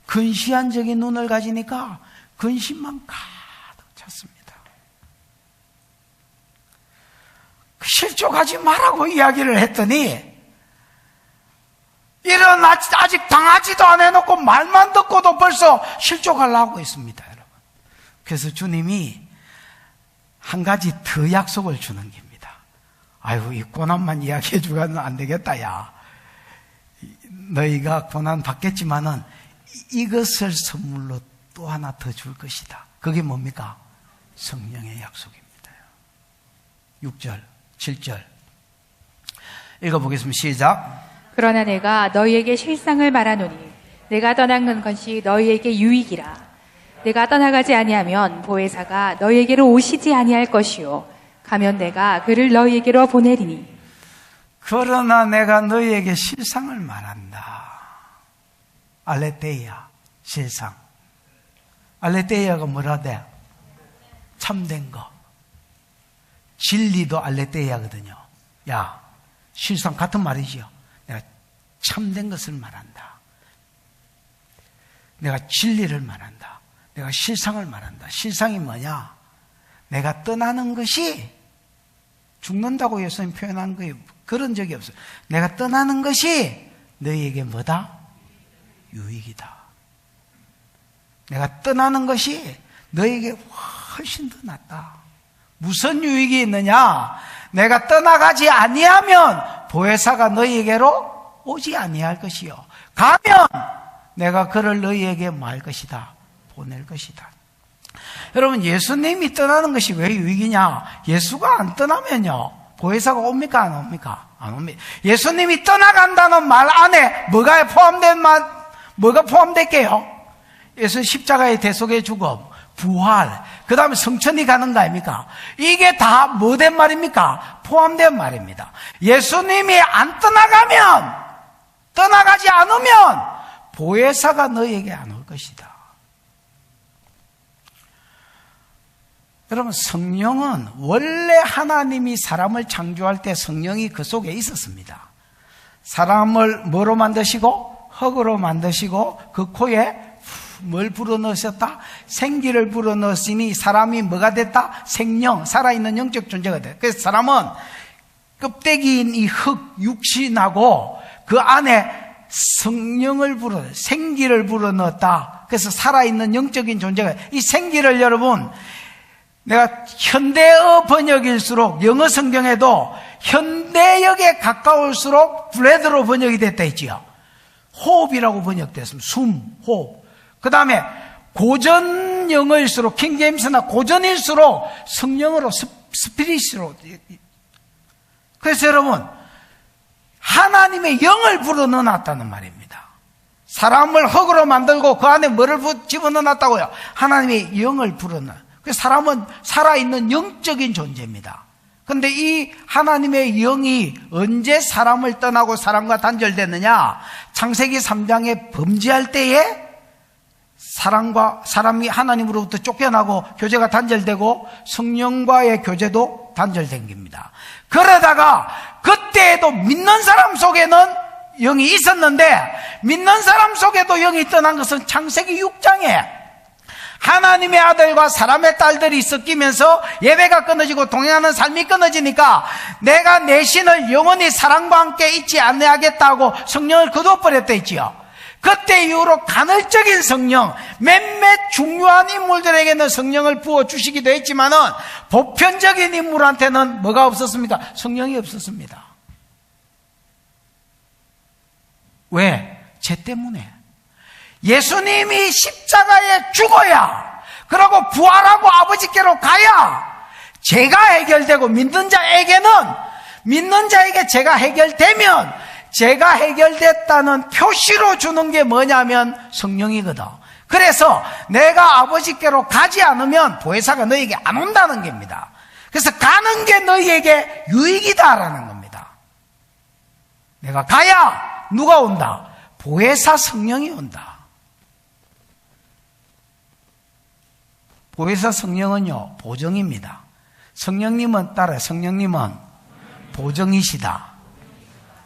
근시안적인 눈을 가지니까 근심만 가득 찼습니다. 실족하지 말라고 이야기를 했더니 이런 아직 당하지도 안 해놓고 말만 듣고도 벌써 실족하려고 있습니다, 여러분. 그래서 주님이 한 가지 더 약속을 주는 겁니다. 이 고난만 이야기해 주고는 안 되겠다, 야. 너희가 고난 받겠지만은 이것을 선물로 또 하나 더 줄 것이다. 그게 뭡니까? 성령의 약속입니다. 6절, 7절 읽어보겠습니다. 시작. 그러나 내가 너희에게 실상을 말하노니 내가 떠나는 것이 너희에게 유익이라. 내가 떠나가지 아니하면 보혜사가 너희에게로 오시지 아니할 것이요 가면 내가 그를 너희에게로 보내리니. 그러나 내가 너희에게 실상을 말한다. 알레테이아, 실상. 알레테이아가 뭐라 돼? 참된 거. 진리도 알레테이아거든요. 야, 실상 같은 말이지요. 내가 참된 것을 말한다. 내가 진리를 말한다. 내가 실상을 말한다. 실상이 뭐냐? 내가 떠나는 것이 죽는다고 예수님 표현한 거예요. 그런 적이 없어요. 내가 떠나는 것이 너희에게 뭐다? 유익이다. 내가 떠나는 것이 너희에게 훨씬 더 낫다. 무슨 유익이 있느냐? 내가 떠나가지 아니하면 보혜사가 너희에게로 오지 아니할 것이요. 가면 내가 그를 너희에게 뭐 할 것이다? 보낼 것이다. 여러분, 예수님이 떠나는 것이 왜 유익이냐? 예수가 안 떠나면요, 보혜사가 옵니까? 안 옵니까? 안 옵니다. 예수님이 떠나간다는 말 안에 뭐가 포함될게요? 예수 십자가의 대속의 죽음, 부활, 그 다음에 성천이 가는 거 아닙니까? 이게 다 뭐 된 말입니까? 포함된 말입니다. 예수님이 안 떠나가지 않으면 보혜사가 너희에게 안 올 것이다. 여러분, 성령은 원래 하나님이 사람을 창조할 때 성령이 그 속에 있었습니다. 사람을 뭐로 만드시고? 흙으로 만드시고 그 코에 뭘 불어넣으셨다? 생기를 불어넣으시니 사람이 뭐가 됐다? 생명, 살아있는 영적 존재가 됐다. 그래서 사람은 껍데기인 이 흙, 육신하고 그 안에 성령을 생기를 불어넣었다. 그래서 살아있는 영적인 존재가, 이 생기를 여러분, 내가 현대어 번역일수록 영어 성경에도 현대역에 가까울수록 브레드로 번역이 됐다 했지요. 호흡이라고 번역됐습니다. 숨, 호흡. 그 다음에 고전 영어일수록, 킹제임스나 고전일수록 성령으로, 스피릿으로. 그래서 여러분, 하나님의 영을 불어넣어놨다는 말입니다. 사람을 흙으로 만들고 그 안에 뭐를 집어넣어놨다고요? 하나님의 영을 불어넣어. 그래서 사람은 살아있는 영적인 존재입니다. 그런데 이 하나님의 영이 언제 사람을 떠나고 사람과 단절됐느냐? 창세기 3장에 범죄할 때에 사람이 하나님으로부터 쫓겨나고 교제가 단절되고 성령과의 교제도 단절된 겁니다. 그러다가 그때에도 믿는 사람 속에는 영이 있었는데, 믿는 사람 속에도 영이 떠난 것은 창세기 6장에 하나님의 아들과 사람의 딸들이 섞이면서 예배가 끊어지고 동행하는 삶이 끊어지니까 내가 내 신을 영원히 사랑과 함께 잊지 않아야겠다고 성령을 거둬버렸다 했지요. 그때 이후로 간헐적인 성령, 몇몇 중요한 인물들에게는 성령을 부어주시기도 했지만은 보편적인 인물한테는 뭐가 없었습니까? 성령이 없었습니다. 왜? 죄 때문에. 예수님이 십자가에 죽어야, 그리고 부활하고 아버지께로 가야 죄가 해결되고, 믿는 자에게 죄가 해결되면, 죄가 해결됐다는 표시로 주는 게 뭐냐면 성령이거든. 그래서 내가 아버지께로 가지 않으면 보혜사가 너희에게 안 온다는 겁니다. 그래서 가는 게 너희에게 유익이다라는 겁니다. 내가 가야 누가 온다? 보혜사 성령이 온다. 보혜사 성령은요, 보정입니다. 성령님은 따라요. 성령님은 보정이시다.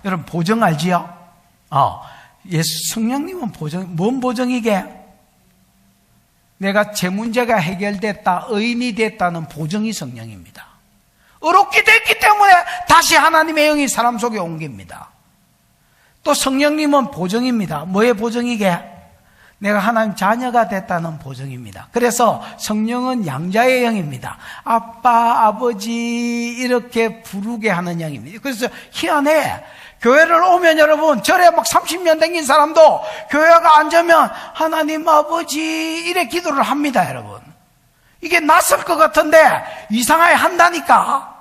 여러분, 보정 알지요? 성령님은 뭔 보정이게? 내가 제 문제가 해결됐다, 의인이 됐다는 보정이 성령입니다. 의롭게 됐기 때문에 다시 하나님의 영이 사람 속에 온 겁니다. 또 성령님은 보정입니다. 뭐의 보정이게? 내가 하나님 자녀가 됐다는 보정입니다. 그래서 성령은 양자의 영입니다. 아빠, 아버지 이렇게 부르게 하는 영입니다. 그래서 희한해. 교회를 오면 여러분, 절에 막 30년 댕긴 사람도 교회가 앉으면 하나님 아버지 이래 기도를 합니다. 여러분, 이게 낯설 것 같은데 이상하게 한다니까.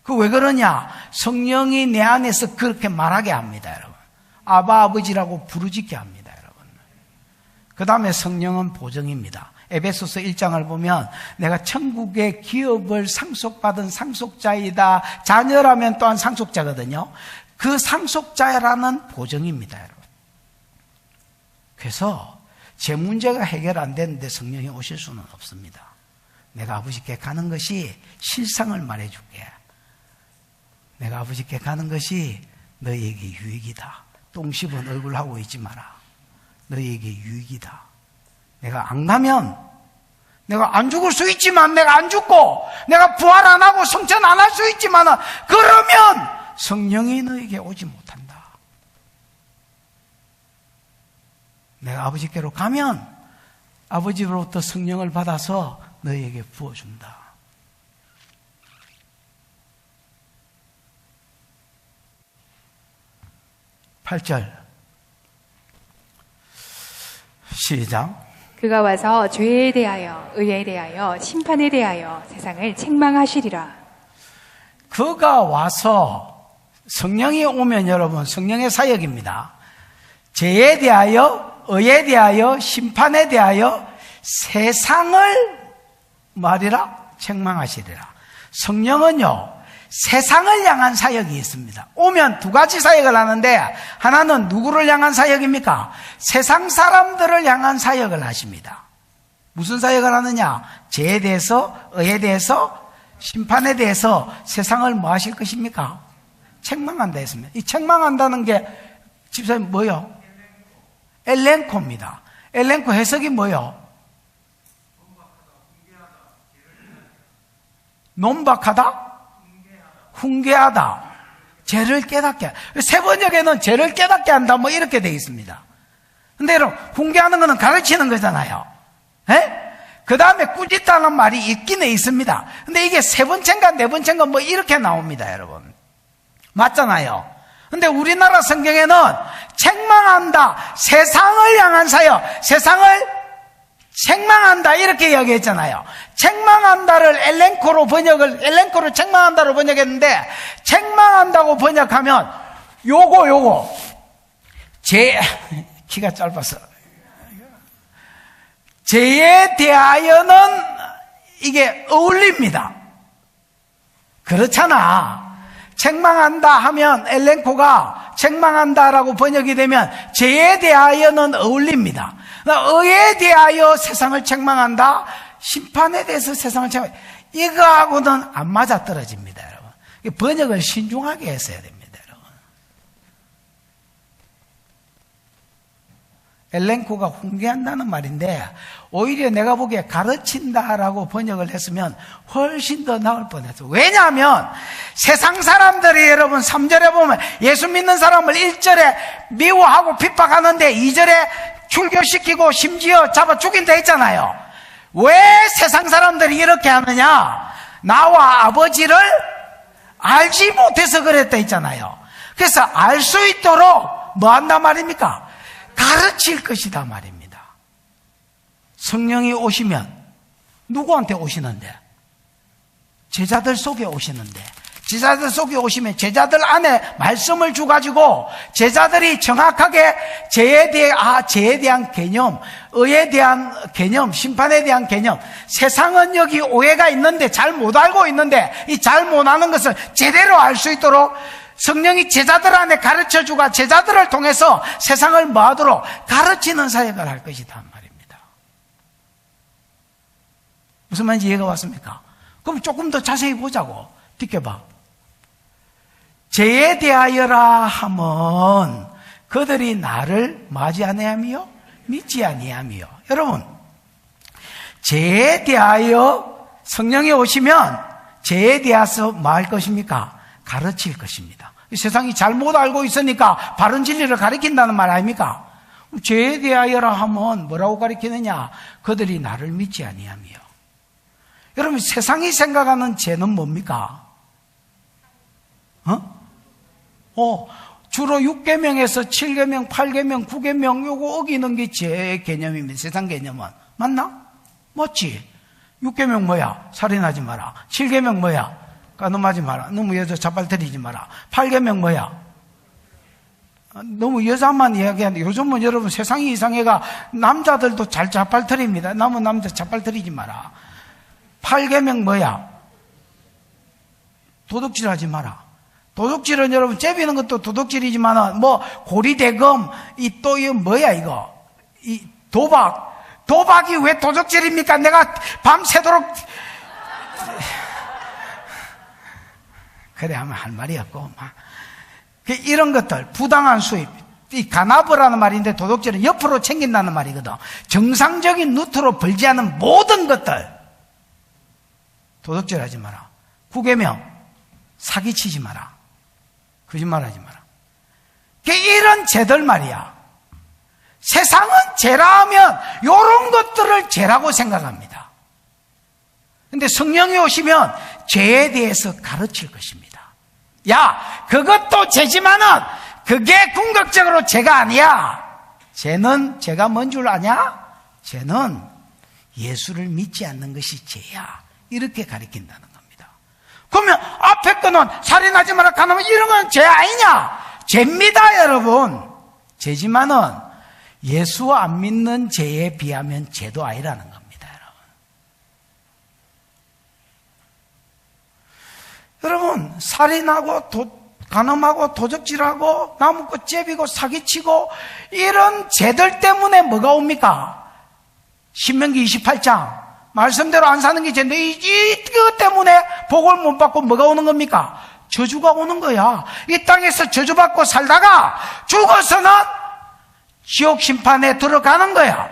그 왜 그러냐? 성령이 내 안에서 그렇게 말하게 합니다. 여러분, 아바 아버지라고 부르짖게 합니다. 그 다음에 성령은 보정입니다. 에베소서 1장을 보면 내가 천국의 기업을 상속받은 상속자이다. 자녀라면 또한 상속자거든요. 그 상속자라는 보정입니다, 여러분. 그래서 제 문제가 해결 안 되는데 성령이 오실 수는 없습니다. 내가 아버지께 가는 것이 실상을 말해줄게. 내가 아버지께 가는 것이 너희에게 유익이다. 똥 씹은 얼굴 하고 있지 마라. 너희에게 유익이다. 내가 안 가면 내가 안 죽을 수 있지만 내가 안 죽고 내가 부활 안 하고 성천 안 할 수 있지만 그러면 성령이 너에게 오지 못한다. 내가 아버지께로 가면 아버지로부터 성령을 받아서 너에게 부어준다. 8절 시작. 그가 와서 죄에 대하여 의에 대하여 심판에 대하여 세상을 책망하시리라. 그가 와서 성령이 오면 여러분 성령의 사역입니다. 죄에 대하여 의에 대하여 심판에 대하여 세상을 말이라 책망하시리라. 성령은요 세상을 향한 사역이 있습니다. 오면 두 가지 사역을 하는데 하나는 누구를 향한 사역입니까? 세상 사람들을 향한 사역을 하십니다. 무슨 사역을 하느냐? 죄에 대해서 의에 대해서 심판에 대해서 세상을 뭐 하실 것입니까? 책망한다 했습니다. 이 책망한다는 게 집사님 뭐요? 엘렌코입니다. 엘렌코 해석이 뭐요? 논박하다? 훈계하다. 죄를 깨닫게. 세 번역에는 죄를 깨닫게 한다. 뭐 이렇게 되어 있습니다. 근데 여러분, 훈계하는 거는 가르치는 거잖아요. 그 다음에 꾸짖다는 말이 있기는 있습니다. 근데 이게 세 번째인가 네 번째인가 뭐 이렇게 나옵니다, 여러분. 맞잖아요. 근데 우리나라 성경에는 책망한다. 세상을 향한 사역. 세상을 책망한다 이렇게 이야기했잖아요. 책망한다를 엘렌코로 책망한다로 번역했는데 책망한다고 번역하면 요거 키가 짧아서 죄에 대하여는 이게 어울립니다. 그렇잖아. 책망한다 하면 엘렌코가 책망한다라고 번역이 되면 죄에 대하여는 어울립니다. 의에 대하여 세상을 책망한다. 심판에 대해서 세상을 책망. 이거하고는 안 맞아 떨어집니다, 여러분. 번역을 신중하게 했어야 됩니다, 여러분. 엘렌코가 훈계한다는 말인데 오히려 내가 보기에 가르친다라고 번역을 했으면 훨씬 더 나을 뻔했어요. 왜냐하면 세상 사람들이 여러분 3절에 보면 예수 믿는 사람을 1절에 미워하고 핍박하는데 2절에 출교시키고 심지어 잡아 죽인다 했잖아요. 왜 세상 사람들이 이렇게 하느냐? 나와 아버지를 알지 못해서 그랬다 했잖아요. 그래서 알 수 있도록 뭐 한단 말입니까? 가르칠 것이다 말입니다. 성령이 오시면 누구한테 오시는데? 제자들 속에 오시는데, 제자들 속에 오시면 제자들 안에 말씀을 주가지고 제자들이 정확하게 죄에 대한 개념, 의에 대한 개념, 심판에 대한 개념, 세상은 여기 오해가 있는데 잘 못 알고 있는데 이 잘 못 아는 것을 제대로 알 수 있도록 성령이 제자들 안에 가르쳐주고 제자들을 통해서 세상을 뭐하도록 가르치는 사역을 할 것이다 말입니다. 무슨 말인지 이해가 왔습니까? 그럼 조금 더 자세히 보자고. 뒷겨봐. 죄에 대하여라 하면 그들이 나를 맞이 아니하며 믿지 아니하며. 여러분, 죄에 대하여 성령이 오시면 죄에 대해서 뭐 할 것입니까? 가르칠 것입니다. 세상이 잘못 알고 있으니까 바른 진리를 가르친다는 말 아닙니까? 죄에 대하여라 하면 뭐라고 가르치느냐? 그들이 나를 믿지 아니하며. 여러분, 세상이 생각하는 죄는 뭡니까? 주로 6계명에서 7계명, 8계명, 9계명 요거 어기는 게 죄 개념입니다. 세상 개념은. 맞나? 맞지? 6계명 뭐야? 살인하지 마라. 7계명 뭐야? 까놈하지 마라. 너무 여자 자빨터리지 마라. 8계명 뭐야? 너무 여자만 이야기하는데 요즘은 여러분 세상이 이상해가 남자들도 잘 자빨터립니다. 남은 남자 자빨터리지 마라. 8계명 뭐야? 도둑질하지 마라. 도둑질은 여러분 째비는 것도 도둑질이지만은 뭐 고리대금 이 또 이 뭐야 이거 이 도박이 왜 도적질입니까? 내가 밤새도록 그래 하면 할 말이 없고 막 이런 것들, 부당한 수입, 이 간압이라는 말인데 도둑질은 옆으로 챙긴다는 말이거든. 정상적인 루트로 벌지 않은 모든 것들 도둑질하지 마라. 구계명 사기치지 마라. 거짓말하지 마라. 이런 죄들 말이야. 세상은 죄라 하면 이런 것들을 죄라고 생각합니다. 근데 성령이 오시면 죄에 대해서 가르칠 것입니다. 야, 그것도 죄지만은 그게 궁극적으로 죄가 아니야. 죄가 뭔 줄 아냐? 죄는 예수를 믿지 않는 것이 죄야. 이렇게 가르친다는 겁니다. 그러면 앞에 거는 살인하지 마라, 간음하지 마라, 이런 건 죄 아니냐? 죄입니다, 여러분. 죄지만은 예수 안 믿는 죄에 비하면 죄도 아니라는 겁니다, 여러분. 살인하고 간음하고 도적질하고 나무꽃 째비고 사기치고 이런 죄들 때문에 뭐가 옵니까? 신명기 28장 말씀대로 안 사는 게 죄인데 이것 때문에 복을 못 받고 뭐가 오는 겁니까? 저주가 오는 거야. 이 땅에서 저주받고 살다가 죽어서는 지옥 심판에 들어가는 거야.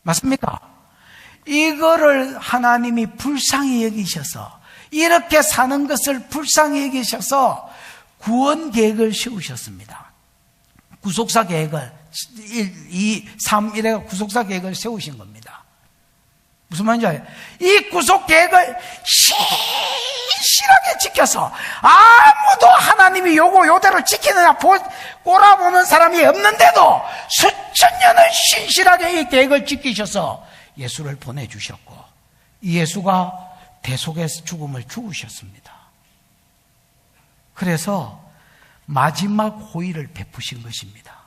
맞습니까? 이거를 하나님이 불쌍히 여기셔서 이렇게 사는 것을 불쌍히 여기셔서 구원 계획을 세우셨습니다. 구속사 계획을 1, 2, 3, 1에 구속사 계획을 세우신 겁니다. 무슨 말인지 알아요? 이 구속 계획을 신실하게 지켜서 아무도 하나님이 요대로 지키느냐 꼬라보는 사람이 없는데도 수천 년을 신실하게 이 계획을 지키셔서 예수를 보내주셨고 이 예수가 대속의 죽음을 죽으셨습니다. 그래서 마지막 호의를 베푸신 것입니다.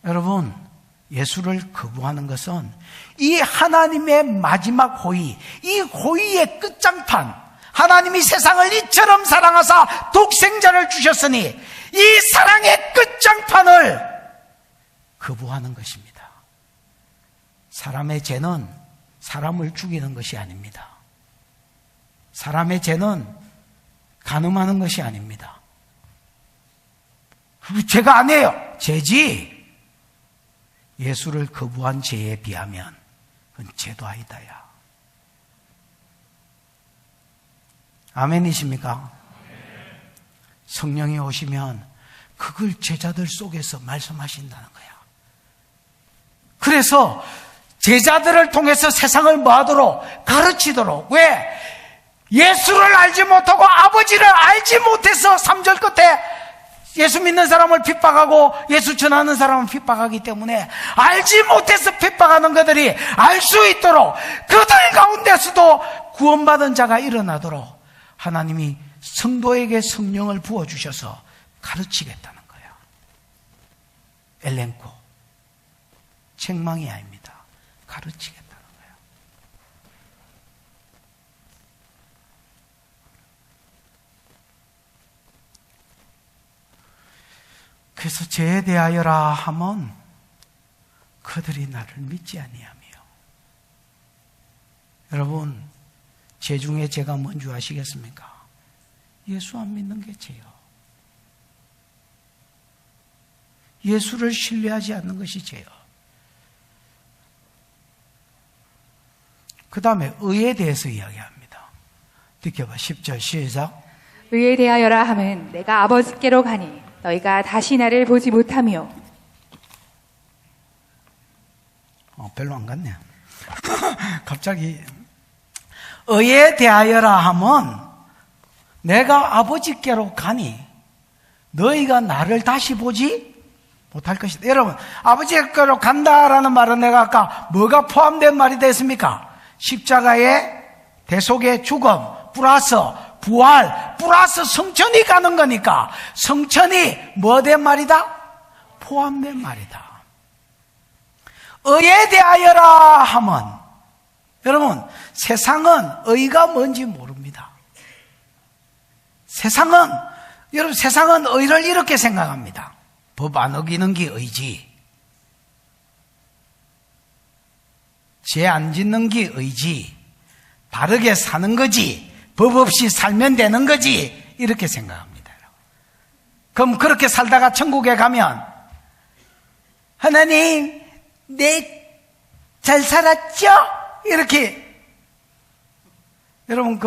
여러분, 예수를 거부하는 것은 이 하나님의 마지막 호의, 이 호의의 끝장판, 하나님이 세상을 이처럼 사랑하사 독생자를 주셨으니 이 사랑의 끝장판을 거부하는 것입니다. 사람의 죄는 사람을 죽이는 것이 아닙니다. 사람의 죄는 간음하는 것이 아닙니다. 그 죄가 아니에요. 죄지. 예수를 거부한 죄에 비하면 그건 죄도 아니다야. 아멘이십니까? 성령이 오시면 그걸 제자들 속에서 말씀하신다는 거야. 그래서 제자들을 통해서 세상을 뭐하도록 가르치도록. 왜? 예수를 알지 못하고 아버지를 알지 못해서 3절 끝에 예수 믿는 사람을 핍박하고 예수 전하는 사람을 핍박하기 때문에 알지 못해서 핍박하는 그들이 알 수 있도록 그들 가운데서도 구원받은 자가 일어나도록 하나님이 성도에게 성령을 부어주셔서 가르치겠다는 거예요. 엘렌코. 책망이 아닙니다. 가르치겠다는 거예요. 그래서 죄에 대하여라 하면 그들이 나를 믿지 아니하며. 여러분, 죄 중에 죄가 뭔 줄 아시겠습니까? 예수 안 믿는 게 죄요. 예수를 신뢰하지 않는 것이 죄요. 그 다음에 의에 대해서 이야기합니다. 느껴봐. 10절 시작. 의에 대하여라 함은 내가 아버지께로 가니 너희가 다시 나를 보지 못하며. 별로 안 갔네. 갑자기 의에 대하여라 하면 내가 아버지께로 가니 너희가 나를 다시 보지 못할 것이다. 여러분, 아버지께로 간다라는 말은 내가 아까 뭐가 포함된 말이 됐습니까? 십자가의 대속의 죽음 플러스 부활 플러스 성천이 가는 거니까 성천이 뭐 된 말이다? 포함된 말이다. 의에 대하여라 하면 여러분, 세상은 의가 뭔지 모릅니다. 세상은 의를 이렇게 생각합니다. 법 안 어기는 게 의지. 죄 안 짓는 게 의지, 바르게 사는 거지, 법 없이 살면 되는 거지, 이렇게 생각합니다. 그럼 그렇게 살다가 천국에 가면 하나님, 내 잘 살았죠? 이렇게. 여러분,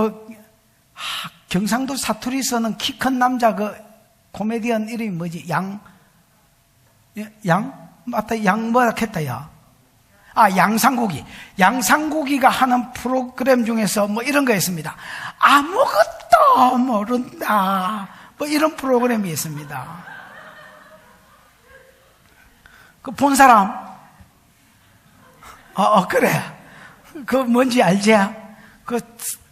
경상도 사투리 쓰는 키 큰 남자 코미디언 이름이 뭐지? 맞다, 뭐라 했다, 야. 양상국이가 하는 프로그램 중에서 뭐 이런 거 있습니다. 아무것도 모른다. 뭐 이런 프로그램이 있습니다. 본 사람? 그래. 뭔지 알지?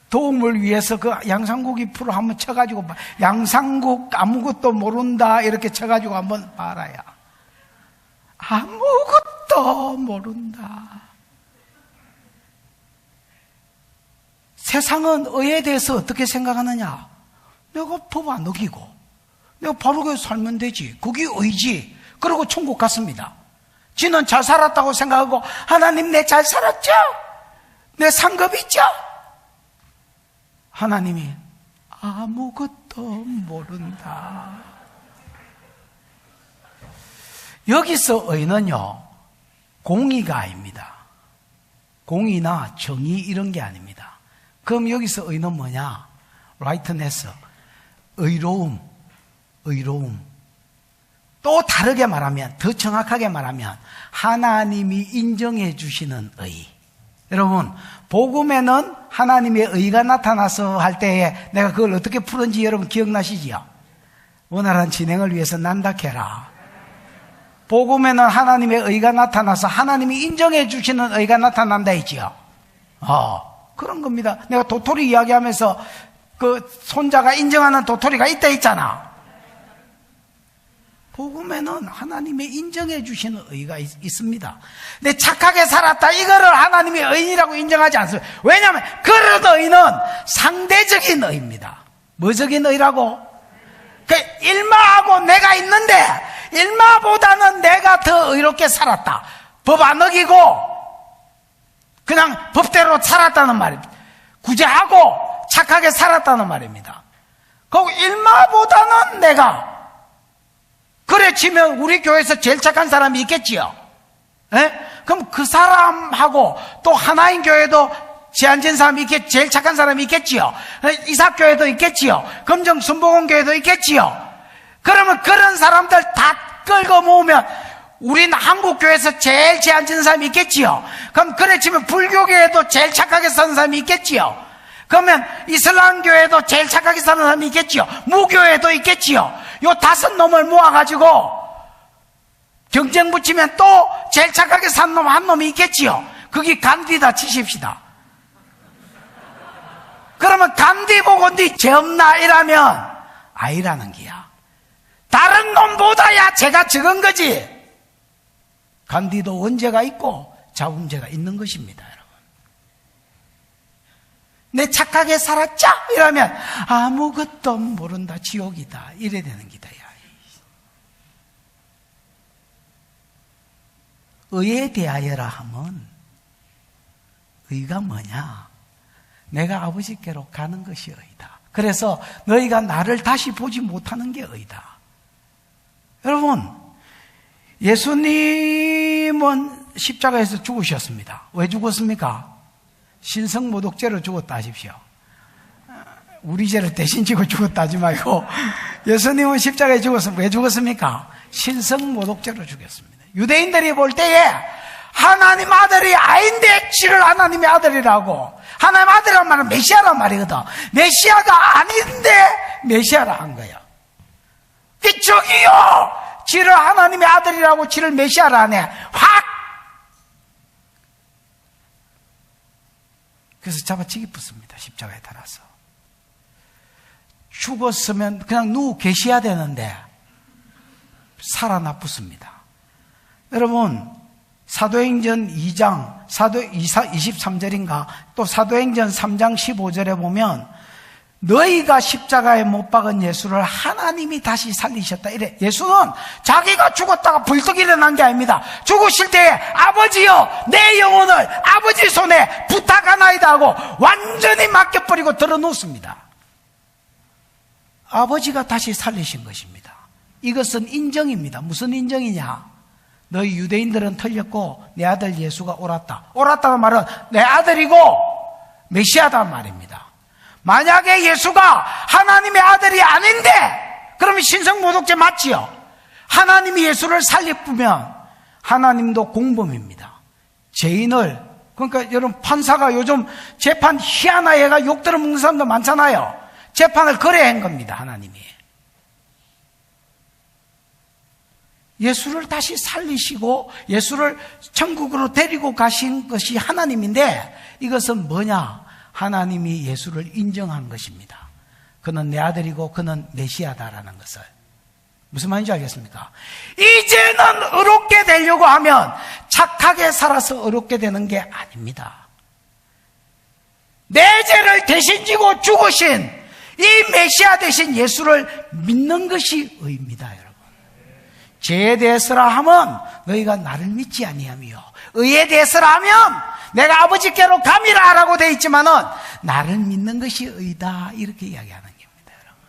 도움을 위해서 양상국이 프로 한번 쳐가지고, 양상국 아무것도 모른다. 이렇게 쳐가지고 한번 봐라야. 아무것도 모른다. 세상은 의에 대해서 어떻게 생각하느냐? 내가 법 안 어기고, 내가 바르게 살면 되지. 그게 의지. 그리고 천국 갔습니다. 지는 잘 살았다고 생각하고, 하나님 내 잘 살았죠? 내 상급 있죠? 하나님이 아무것도 모른다. 여기서 의는요, 공의가 아닙니다. 공의나 정의 이런 게 아닙니다. 그럼 여기서 의는 뭐냐? rightness, 의로움. 또 다르게 말하면, 더 정확하게 말하면 하나님이 인정해 주시는 의. 여러분, 복음에는 하나님의 의가 나타나서 할 때에 내가 그걸 어떻게 풀은지 여러분 기억나시지요? 원활한 진행을 위해서 난다케라. 복음에는 하나님의 의가 나타나서 하나님이 인정해 주시는 의가 나타난다 했지요. 그런 겁니다. 내가 도토리 이야기하면서 손자가 인정하는 도토리가 있다 했잖아. 복음에는 하나님의 인정해 주시는 의가 있습니다. 내 착하게 살았다, 이거를 하나님의 의인이라고 인정하지 않습니다. 왜냐하면 그런 의는 상대적인 의입니다. 뭐적인 의라고? 일마하고 내가 있는데 일마보다는 내가 더 의롭게 살았다. 법 안 어기고 그냥 법대로 살았다는 말입니다. 구제하고 착하게 살았다는 말입니다. 그 일마보다는 내가, 그래 치면 우리 교회에서 제일 착한 사람이 있겠지요. 그럼 그 사람하고 또 하나인 교회도 제한진 사람이 제일 착한 사람이 있겠지요. 이삭교회도 있겠지요. 금정순복음교회도 있겠지요. 그러면 그런 사람들 다 끌고 모으면 우리는 한국교회에서 제일 제한진 사람이 있겠지요. 그럼 그래 치면 불교교회도 제일 착하게 사는 사람이 있겠지요. 그러면 이슬람교회도 제일 착하게 사는 사람이 있겠지요. 무교회도 있겠지요. 요 5놈을 모아가지고 경쟁 붙이면 또 제일 착하게 산 놈 한 놈이 있겠지요. 그게 간디다 치십시다. 그러면 간디 보고 니 죄 없나 이라면 아니라는 기야. 다른 놈보다야 죄가 적은 거지. 간디도 원죄가 있고 자범죄가 있는 것입니다. 내 착하게 살았죠? 이러면 아무것도 모른다, 지옥이다, 이래 되는 기다. 의에 대하여라 하면 의가 뭐냐? 내가 아버지께로 가는 것이 의다. 그래서 너희가 나를 다시 보지 못하는 게 의다. 여러분, 예수님은 십자가에서 죽으셨습니다. 왜 죽었습니까? 신성모독죄로 죽었다 하십시오. 우리 죄를 대신 지고 죽었다 하지 말고, 예수님은 십자가에 죽었으면 왜 죽었습니까? 신성모독죄로 죽였습니다. 유대인들이 볼 때에 하나님 아들이 아닌데 지를 하나님의 아들이라고, 하나님 아들이란 말은 메시아란 말이거든. 메시아가 아닌데 메시아라 한 거야. 저기요, 지를 하나님의 아들이라고 지를 메시아라 하네. 확! 그래서 잡아치기 붙습니다. 십자가에 달아서. 죽었으면 그냥 누워 계셔야 되는데 살아나 붙습니다. 여러분, 사도행전 2장 23절인가 또 사도행전 3장 15절에 보면 너희가 십자가에 못 박은 예수를 하나님이 다시 살리셨다. 이래. 예수는 자기가 죽었다가 불떡 일어난 게 아닙니다. 죽으실 때에 아버지여 내 영혼을 아버지 손에 부탁하나이다 하고 완전히 맡겨버리고 들어놓습니다. 아버지가 다시 살리신 것입니다. 이것은 인정입니다. 무슨 인정이냐? 너희 유대인들은 틀렸고 내 아들 예수가 옳았다. 옳았다는 말은 내 아들이고 메시아다는 말입니다. 만약에 예수가 하나님의 아들이 아닌데 그러면 신성모독죄 맞지요? 하나님이 예수를 살리면 하나님도 공범입니다. 죄인을, 그러니까 여러분 판사가 요즘 재판 희한하게 해가 욕 들어먹는 사람도 많잖아요. 재판을 거래한 겁니다. 하나님이 예수를 다시 살리시고 예수를 천국으로 데리고 가신 것이 하나님인데 이것은 뭐냐? 하나님이 예수를 인정한 것입니다. 그는 내 아들이고 그는 메시아다라는 것을. 무슨 말인지 알겠습니까? 이제는 의롭게 되려고 하면 착하게 살아서 의롭게 되는 게 아닙니다. 내 죄를 대신 지고 죽으신 이 메시아 되신 예수를 믿는 것이 의입니다, 여러분. 죄에 대해서라 하면 너희가 나를 믿지 아니하며 의에 대해서라 하면 내가 아버지께로 감이라 라고 되어 있지만은 나를 믿는 것이 의다 이렇게 이야기하는 겁니다, 여러분.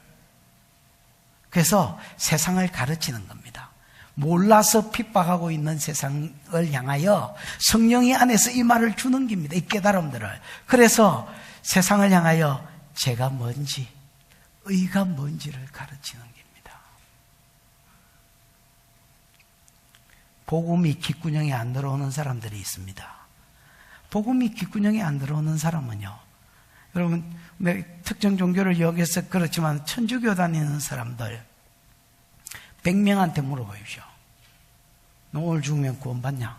그래서 세상을 가르치는 겁니다. 몰라서 핍박하고 있는 세상을 향하여 성령이 안에서 이 말을 주는 겁니다. 이 깨달음들을. 그래서 세상을 향하여 죄가 뭔지 의가 뭔지를 가르치는 겁니다. 복음이 귓구녕에 안 들어오는 사람들이 있습니다. 복음이 귓구녕에 안 들어오는 사람은요, 여러분, 특정 종교를 여기서 그렇지만 천주교 다니는 사람들 100명한테 물어보십시오. 너 오늘 죽으면 구원받냐?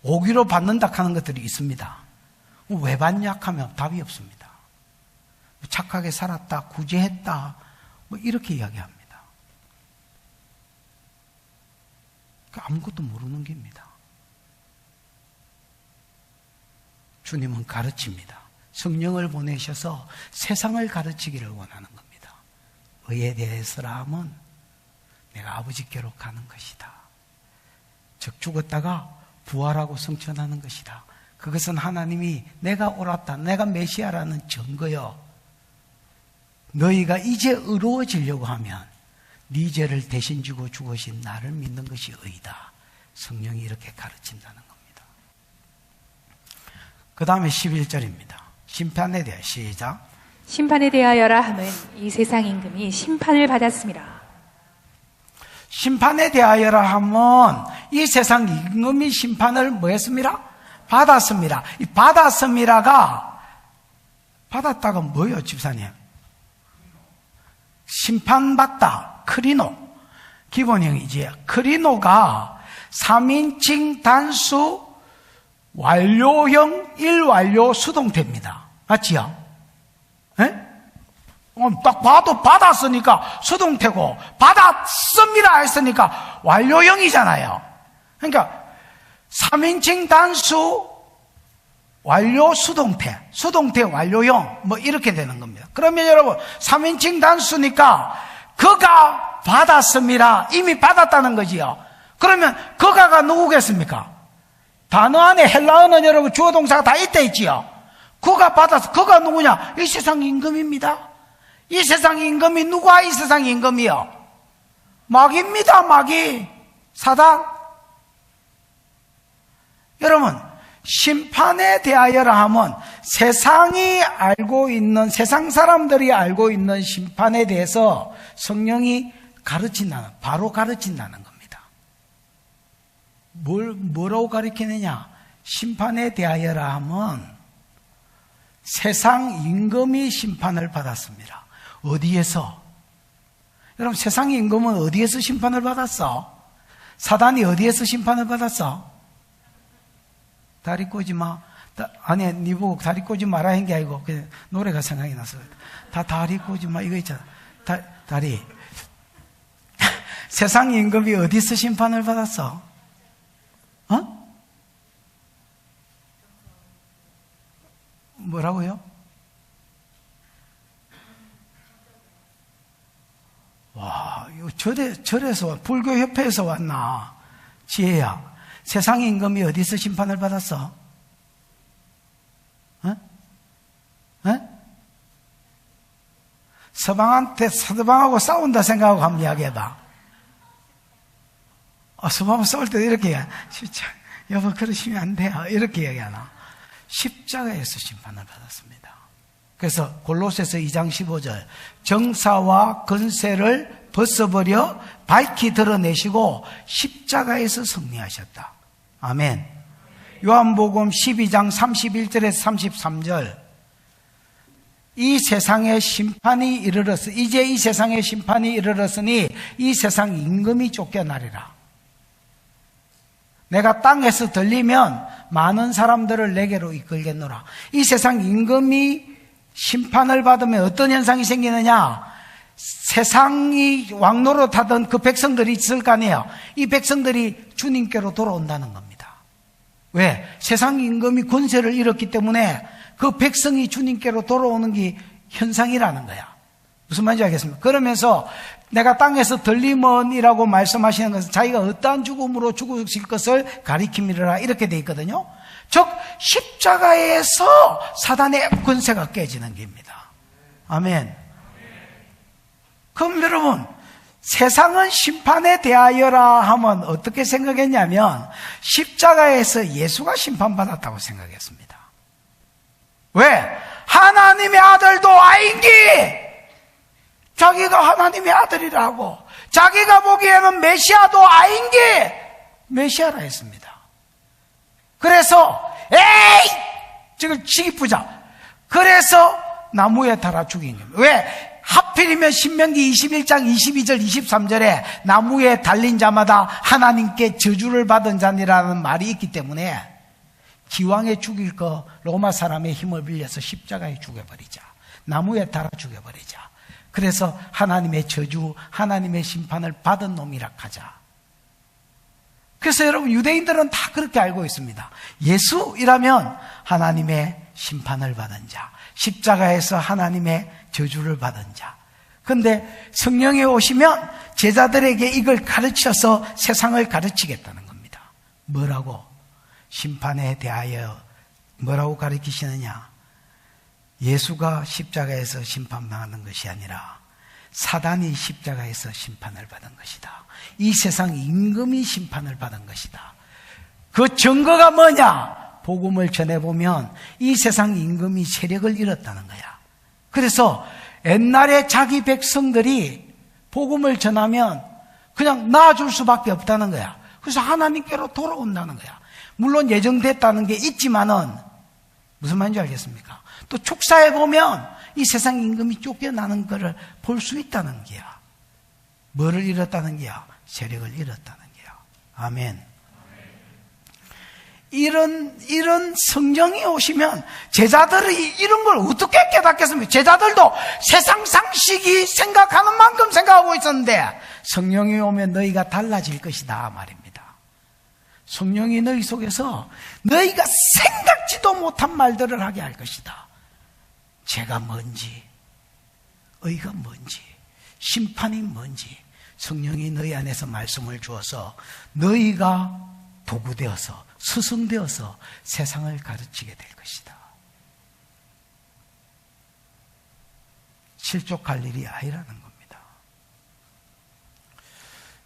오기로 받는다 하는 것들이 있습니다. 왜 받냐 하면 답이 없습니다. 착하게 살았다, 구제했다, 뭐 이렇게 이야기합니다. 아무것도 모르는 겁니다. 주님은 가르칩니다. 성령을 보내셔서 세상을 가르치기를 원하는 겁니다. 의에 대해서라 하면 내가 아버지께로 가는 것이다. 즉 죽었다가 부활하고 성천하는 것이다. 그것은 하나님이 내가 옳았다, 내가 메시아라는 증거요. 너희가 이제 의로워지려고 하면 네 죄를 대신 지고 죽으신 나를 믿는 것이 의다. 성령이 이렇게 가르친다는 겁니다. 그 다음에 11절입니다. 심판에 대해 시작. 심판에 대하여라 함은 이 세상 임금이 심판을 받았습니다. 심판에 대하여라 하면 이 세상 임금이 심판을 뭐 했습니다? 받았습니다. 이 받았습니다가 받았다가 뭐예요, 집사님? 심판받다, 크리노. 기본형이지. 크리노가 3인칭 단수 완료형 일완료 수동태입니다. 맞지요? 예? 딱 봐도 받았으니까 수동태고 받았습니다 했으니까 완료형이잖아요. 그러니까 3인칭 단수 완료 수동태, 수동태 완료형 뭐 이렇게 되는 겁니다. 그러면 여러분 3인칭 단수니까 그가 받았습니다. 이미 받았다는 거지요. 그러면 그가가 누구겠습니까? 단어 안에 헬라어는 여러분 주어 동사가 다 있다 있지요. 그가 받아서 그가 누구냐? 이 세상 임금입니다. 이 세상 임금이 누가 이 세상 임금이요? 마귀입니다. 마귀, 사단. 여러분 심판에 대하여라 하면 세상이 알고 있는, 세상 사람들이 알고 있는 심판에 대해서 성령이 가르친다는, 바로 가르친다는 겁니다. 뭐라고 가르치느냐? 심판에 대하여라 하면 세상 임금이 심판을 받았습니다. 어디에서? 여러분 세상 임금은 어디에서 심판을 받았어? 사단이 어디에서 심판을 받았어? 다리 꼬지 마. 아니, 니 보고 다리 꼬지 마라 한 게 아니고, 그냥 노래가 생각이 나서. 다 다리 꼬지 마. 이거 있잖아. 다리. 세상 임금이 어디서 심판을 받았어? 어? 뭐라고요? 절에서, 불교협회에서 왔나? 지혜야, 세상의 임금이 어디서 심판을 받았어? 서방하고 싸운다 생각하고 한번 이야기해봐. 서방하고 싸울 때 이렇게 여보 그러시면 안 돼요 이렇게 얘기하나? 십자가에서 심판을 받았습니다. 그래서 골로새서 2장 15절 정사와 권세를 벗어버려 밝히 드러내시고 십자가에서 승리하셨다. 아멘. 요한복음 12장 31절에서 33절 이 세상에 심판이 이르렀으니 이제 이 세상에 심판이 이르렀으니 이 세상 임금이 쫓겨나리라. 내가 땅에서 들리면 많은 사람들을 내게로 이끌겠노라. 이 세상 임금이 심판을 받으면 어떤 현상이 생기느냐? 세상이 왕노릇하던 그 백성들이 있을 거 아니에요. 이 백성들이 주님께로 돌아온다는 겁니다. 왜? 세상 임금이 권세를 잃었기 때문에 그 백성이 주님께로 돌아오는 게 현상이라는 거야. 무슨 말인지 알겠습니까? 그러면서 내가 땅에서 들림언이라고 말씀하시는 것은 자기가 어떠한 죽음으로 죽으실 것을 가리킴이라 이렇게 돼 있거든요. 즉 십자가에서 사단의 권세가 깨지는 겁니다. 아멘. 그럼 여러분 세상은 심판에 대하여라 하면 어떻게 생각했냐면 십자가에서 예수가 심판받았다고 생각했습니다. 왜? 하나님의 아들도 아인기 자기가 하나님의 아들이라고 자기가 보기에는 메시아도 아인기 메시아라 했습니다. 그래서 에이! 지금 지기쁘자. 그래서 나무에 달아 죽인 겁니다. 왜? 하필이면 신명기 21장 22절 23절에 나무에 달린 자마다 하나님께 저주를 받은 자니라는 말이 있기 때문에 기왕에 죽일 거 로마 사람의 힘을 빌려서 십자가에 죽여버리자. 나무에 달아 죽여버리자. 그래서 하나님의 저주, 하나님의 심판을 받은 놈이라 하자. 그래서 여러분 유대인들은 다 그렇게 알고 있습니다. 예수이라면 하나님의 심판을 받은 자, 십자가에서 하나님의 저주를 받은 자. 그런데 성령이 오시면 제자들에게 이걸 가르쳐서 세상을 가르치겠다는 겁니다. 뭐라고? 심판에 대하여 뭐라고 가르치시느냐? 예수가 십자가에서 심판받는 것이 아니라 사단이 십자가에서 심판을 받은 것이다. 이 세상 임금이 심판을 받은 것이다. 그 증거가 뭐냐? 복음을 전해보면 이 세상 임금이 세력을 잃었다는 거야. 그래서 옛날에 자기 백성들이 복음을 전하면 그냥 나아줄 수밖에 없다는 거야. 그래서 하나님께로 돌아온다는 거야. 물론 예정됐다는 게 있지만은 무슨 말인지 알겠습니까? 또 축사에 보면 이 세상 임금이 쫓겨나는 것을 볼 수 있다는 게야. 뭐를 잃었다는 게야? 세력을 잃었다는 게야. 아멘. 이런 성령이 오시면 제자들이 이런 걸 어떻게 깨닫겠습니까? 제자들도 세상 상식이 생각하는 만큼 생각하고 있었는데 성령이 오면 너희가 달라질 것이다 말입니다. 성령이 너희 속에서 너희가 생각지도 못한 말들을 하게 할 것이다. 죄가 뭔지, 의가 뭔지, 심판이 뭔지 성령이 너희 안에서 말씀을 주어서 너희가 도구되어서 스승되어서 세상을 가르치게 될 것이다. 실족할 일이 아니라는 겁니다.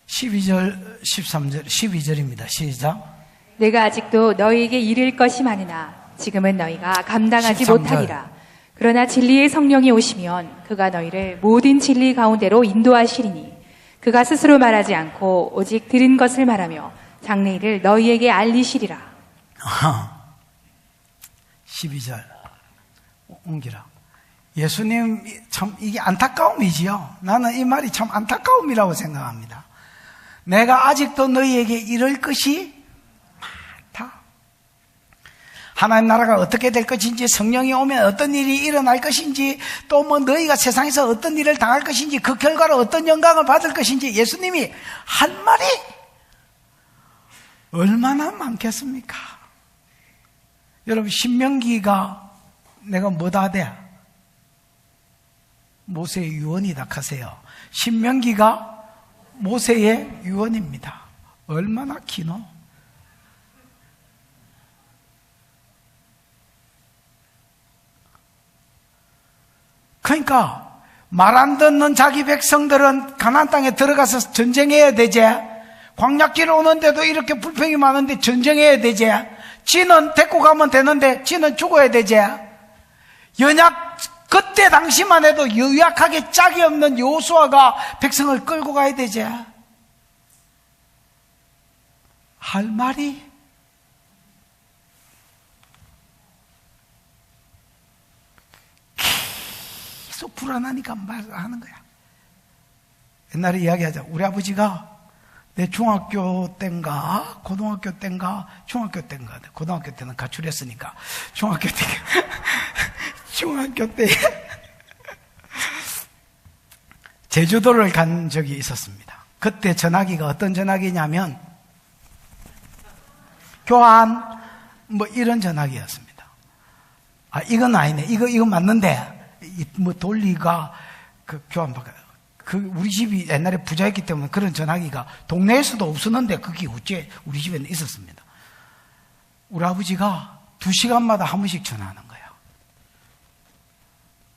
12절, 13절, 12절입니다. 시작. 내가 아직도 너희에게 이를 것이 많으나 지금은 너희가 감당하지 13절. 못하리라. 그러나 진리의 성령이 오시면 그가 너희를 모든 진리 가운데로 인도하시리니 그가 스스로 말하지 않고 오직 들은 것을 말하며 장래일을 너희에게 알리시리라. 12절 옮기라. 예수님 참 이게 안타까움이지요. 나는 이 말이 참 안타까움이라고 생각합니다. 내가 아직도 너희에게 이럴 것이 많다. 하나님 나라가 어떻게 될 것인지, 성령이 오면 어떤 일이 일어날 것인지, 또 뭐 너희가 세상에서 어떤 일을 당할 것인지, 그 결과로 어떤 영광을 받을 것인지 예수님이 할 말이 얼마나 많겠습니까? 여러분 신명기가 내가 뭐다 돼? 모세의 유언이다 하세요. 신명기가 모세의 유언입니다. 얼마나 기노? 그러니까 말 안 듣는 자기 백성들은 가나안 땅에 들어가서 전쟁해야 되지. 광야길 오는데도 이렇게 불평이 많은데 전쟁해야 되지. 지는 데리고 가면 되는데 지는 죽어야 되지. 연약 그때 당시만 해도 유약하게 짝이 없는 여호수아가 백성을 끌고 가야 되지. 할 말이 계속 불안하니까 말하는 거야. 옛날에 이야기하자. 우리 아버지가 내 중학교 때인가 고등학교 때인가 중학교 때인가 고등학교 때는 가출했으니까 중학교 때 제주도를 간 적이 있었습니다. 그때 전화기가 어떤 전화기냐면 교환 뭐 이런 전화기였습니다. 아 이건 아니네. 이거 맞는데 뭐 돌리가 그 교환받아. 우리 집이 옛날에 부자였기 때문에 그런 전화기가 동네에서도 없었는데 그게 어째 우리 집에는 있었습니다. 우리 아버지가 2시간마다 한 번씩 전화하는 거예요.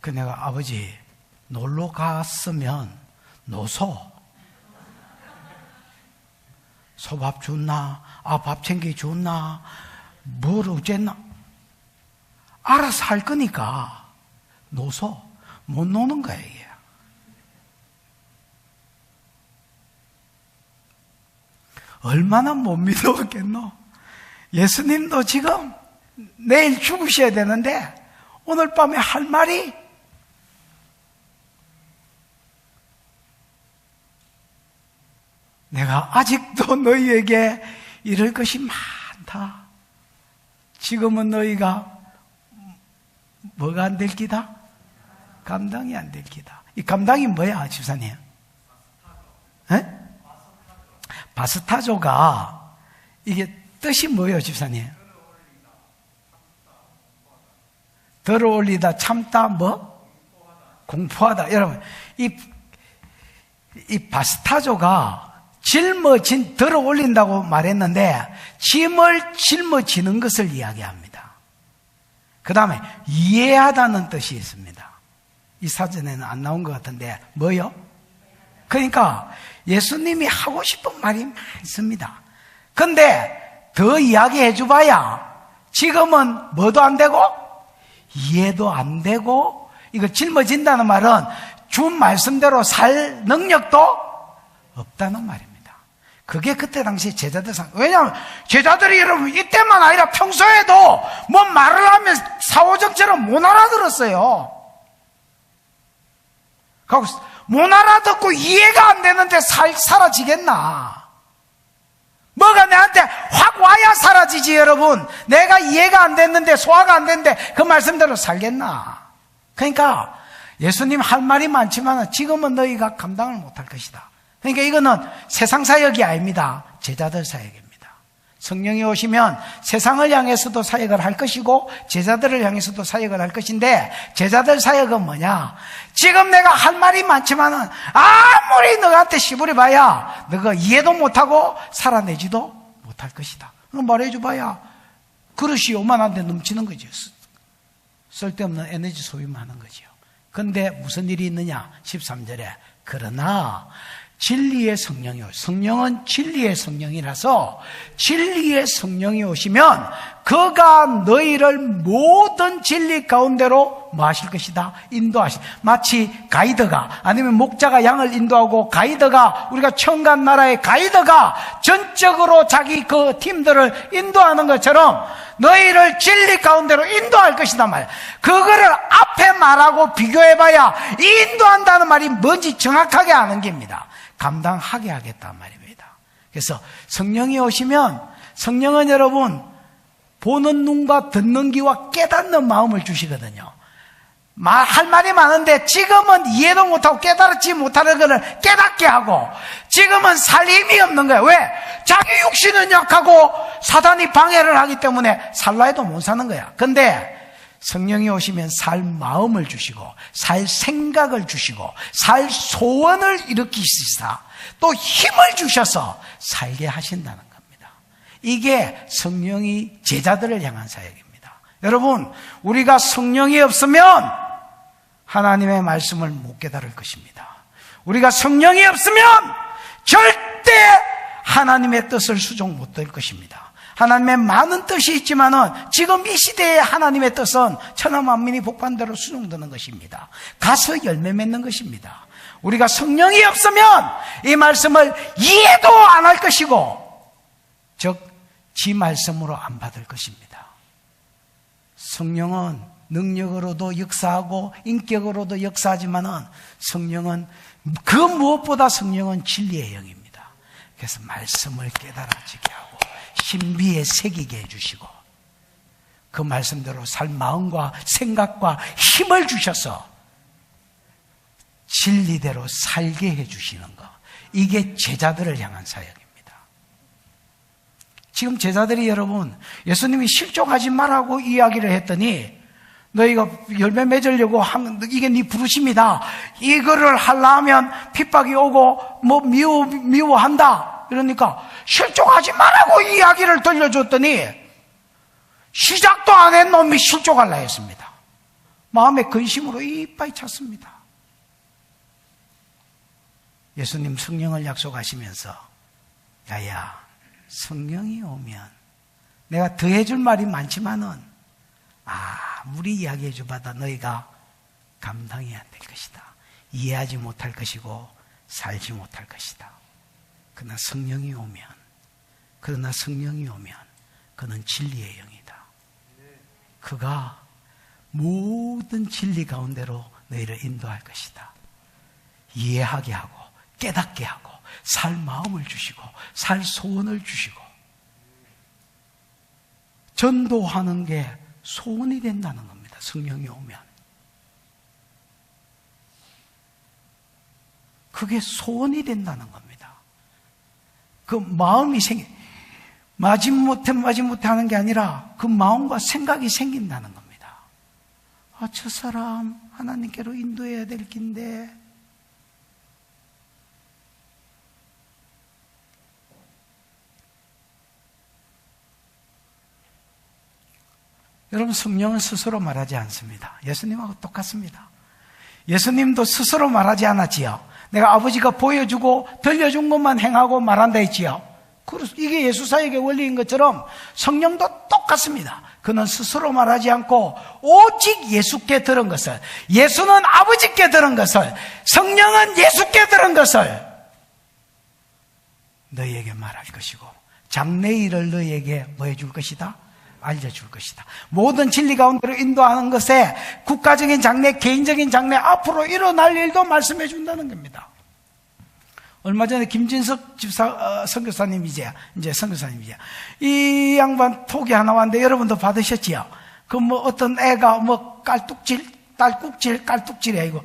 그 내가 아버지 놀러 갔으면 노소 소밥 줬나? 아, 밥 챙겨 줬나? 뭘 어쨌나? 알아서 할 거니까 노소 못 노는 거야 이게. 얼마나 못 믿어겠노? 예수님도 지금 내일 죽으셔야 되는데 오늘 밤에 할 말이 내가 아직도 너희에게 이럴 것이 많다. 지금은 너희가 뭐가 안 될 기다? 감당이 안 될 기다. 이 감당이 뭐야, 집사님? 에? 바스타조가 이게 뜻이 뭐예요, 집사님? 들어 올리다, 참다, 뭐? 공포하다. 여러분, 이 바스타조가 짊어진, 들어 올린다고 말했는데, 짐을 짊어지는 것을 이야기합니다. 그 다음에, 이해하다는 뜻이 있습니다. 이 사전에는 안 나온 것 같은데, 뭐요? 그러니까, 예수님이 하고 싶은 말이 많습니다. 근데, 더 이야기해 줘봐야, 지금은 뭐도 안 되고, 이해도 안 되고, 이거 짊어진다는 말은, 주 말씀대로 살 능력도 없다는 말입니다. 그게 그때 당시 제자들 왜냐하면 제자들이 여러분 이때만 아니라 평소에도 뭐 말을 하면 사오정처럼 못 알아들었어요. 못 알아듣고 이해가 안 되는데 사라지겠나? 뭐가 내한테 확 와야 사라지지 여러분. 내가 이해가 안 됐는데 소화가 안 됐는데 그 말씀대로 살겠나? 그러니까 예수님 할 말이 많지만 지금은 너희가 감당을 못할 것이다. 그러니까 이거는 세상 사역이 아닙니다. 제자들 사역입니다. 성령이 오시면 세상을 향해서도 사역을 할 것이고 제자들을 향해서도 사역을 할 것인데 제자들 사역은 뭐냐? 지금 내가 할 말이 많지만은 아무리 너한테 시부리 봐야 너가 이해도 못하고 살아내지도 못할 것이다. 말해줘 봐야 그릇이 요만한데 넘치는 거죠. 쓸데없는 에너지 소비만 하는 거죠. 근데 무슨 일이 있느냐? 13절에 그러나 진리의 성령이 오시면 성령은 진리의 성령이라서 진리의 성령이 오시면 그가 너희를 모든 진리 가운데로 뭐 하실 것이다? 인도하실. 마치 가이드가 아니면 목자가 양을 인도하고 가이드가 우리가 처음 간 나라의 가이드가 전적으로 자기 그 팀들을 인도하는 것처럼 너희를 진리 가운데로 인도할 것이다 말이야. 그거를 앞에 말하고 비교해봐야 이 인도한다는 말이 뭔지 정확하게 아는 겁니다. 감당하게 하겠단 말입니다. 그래서 성령이 오시면 성령은 여러분 보는 눈과 듣는 귀와 깨닫는 마음을 주시거든요. 할 말이 많은데 지금은 이해도 못하고 깨달지 못하는 것을 깨닫게 하고 지금은 살 힘이 없는 거예요. 왜? 자기 육신은 약하고 사단이 방해를 하기 때문에 살라 해도 못 사는 거야. 근데 성령이 오시면 살 마음을 주시고 살 생각을 주시고 살 소원을 일으키시사 또 힘을 주셔서 살게 하신다는 겁니다. 이게 성령이 제자들을 향한 사역입니다. 여러분, 우리가 성령이 없으면 하나님의 말씀을 못 깨달을 것입니다. 우리가 성령이 없으면 절대 하나님의 뜻을 수종 못 될 것입니다. 하나님의 많은 뜻이 있지만은 지금 이 시대의 하나님의 뜻은 천하 만민이 복반대로 수종되는 것입니다. 가서 열매 맺는 것입니다. 우리가 성령이 없으면 이 말씀을 이해도 안 할 것이고, 즉 지 말씀으로 안 받을 것입니다. 성령은 능력으로도 역사하고 인격으로도 역사하지만은 성령은 그 무엇보다 성령은 진리의 영입니다. 그래서 말씀을 깨달아지게 하고 신비에 새기게 해주시고 그 말씀대로 살 마음과 생각과 힘을 주셔서 진리대로 살게 해주시는 것, 이게 제자들을 향한 사역입니다. 지금 제자들이 여러분, 예수님이 실족하지 말라고 이야기를 했더니 너희가 열매 맺으려고 하면 이게 네 부르심이다, 이거를 하려면 핍박이 오고 뭐 미워한다, 이러니까 실족하지 말라고 이야기를 들려줬더니 시작도 안 한 놈이 실족하려 했습니다. 마음의 근심으로 이빨 찼습니다. 예수님 성령을 약속하시면서 야야, 성령이 오면 내가 더해줄 말이 많지만은 아무리 이야기해 줘봐도 너희가 감당이 안 될 것이다. 이해하지 못할 것이고 살지 못할 것이다. 그러나 성령이 오면 그는 진리의 영이다. 그가 모든 진리 가운데로 너희를 인도할 것이다. 이해하게 하고 깨닫게 하고 살 마음을 주시고 살 소원을 주시고, 전도하는 게 소원이 된다는 겁니다. 성령이 오면 그게 소원이 된다는 겁니다. 그 마음이 마지못해 하는 게 아니라 그 마음과 생각이 생긴다는 겁니다. 저 사람 하나님께로 인도해야 될 긴데, 여러분, 성령은 스스로 말하지 않습니다. 예수님하고 똑같습니다. 예수님도 스스로 말하지 않았지요. 내가 아버지가 보여주고 들려준 것만 행하고 말한다 했지요. 이게 예수사역의 원리인 것처럼 성령도 똑같습니다. 그는 스스로 말하지 않고 오직 예수께 들은 것을, 예수는 아버지께 들은 것을, 성령은 예수께 들은 것을 너희에게 말할 것이고 장래일을 너희에게 뭐 해줄 것이다? 알려줄 것이다. 모든 진리 가운데로 인도하는 것에 국가적인 장래, 개인적인 장래, 앞으로 일어날 일도 말씀해 준다는 겁니다. 얼마 전에 김진석 선교사님이지, 이제 선교사님이지, 이 양반 톡이 하나 왔는데 여러분도 받으셨지요? 그 뭐 어떤 애가 뭐 깔뚝질이야 이거.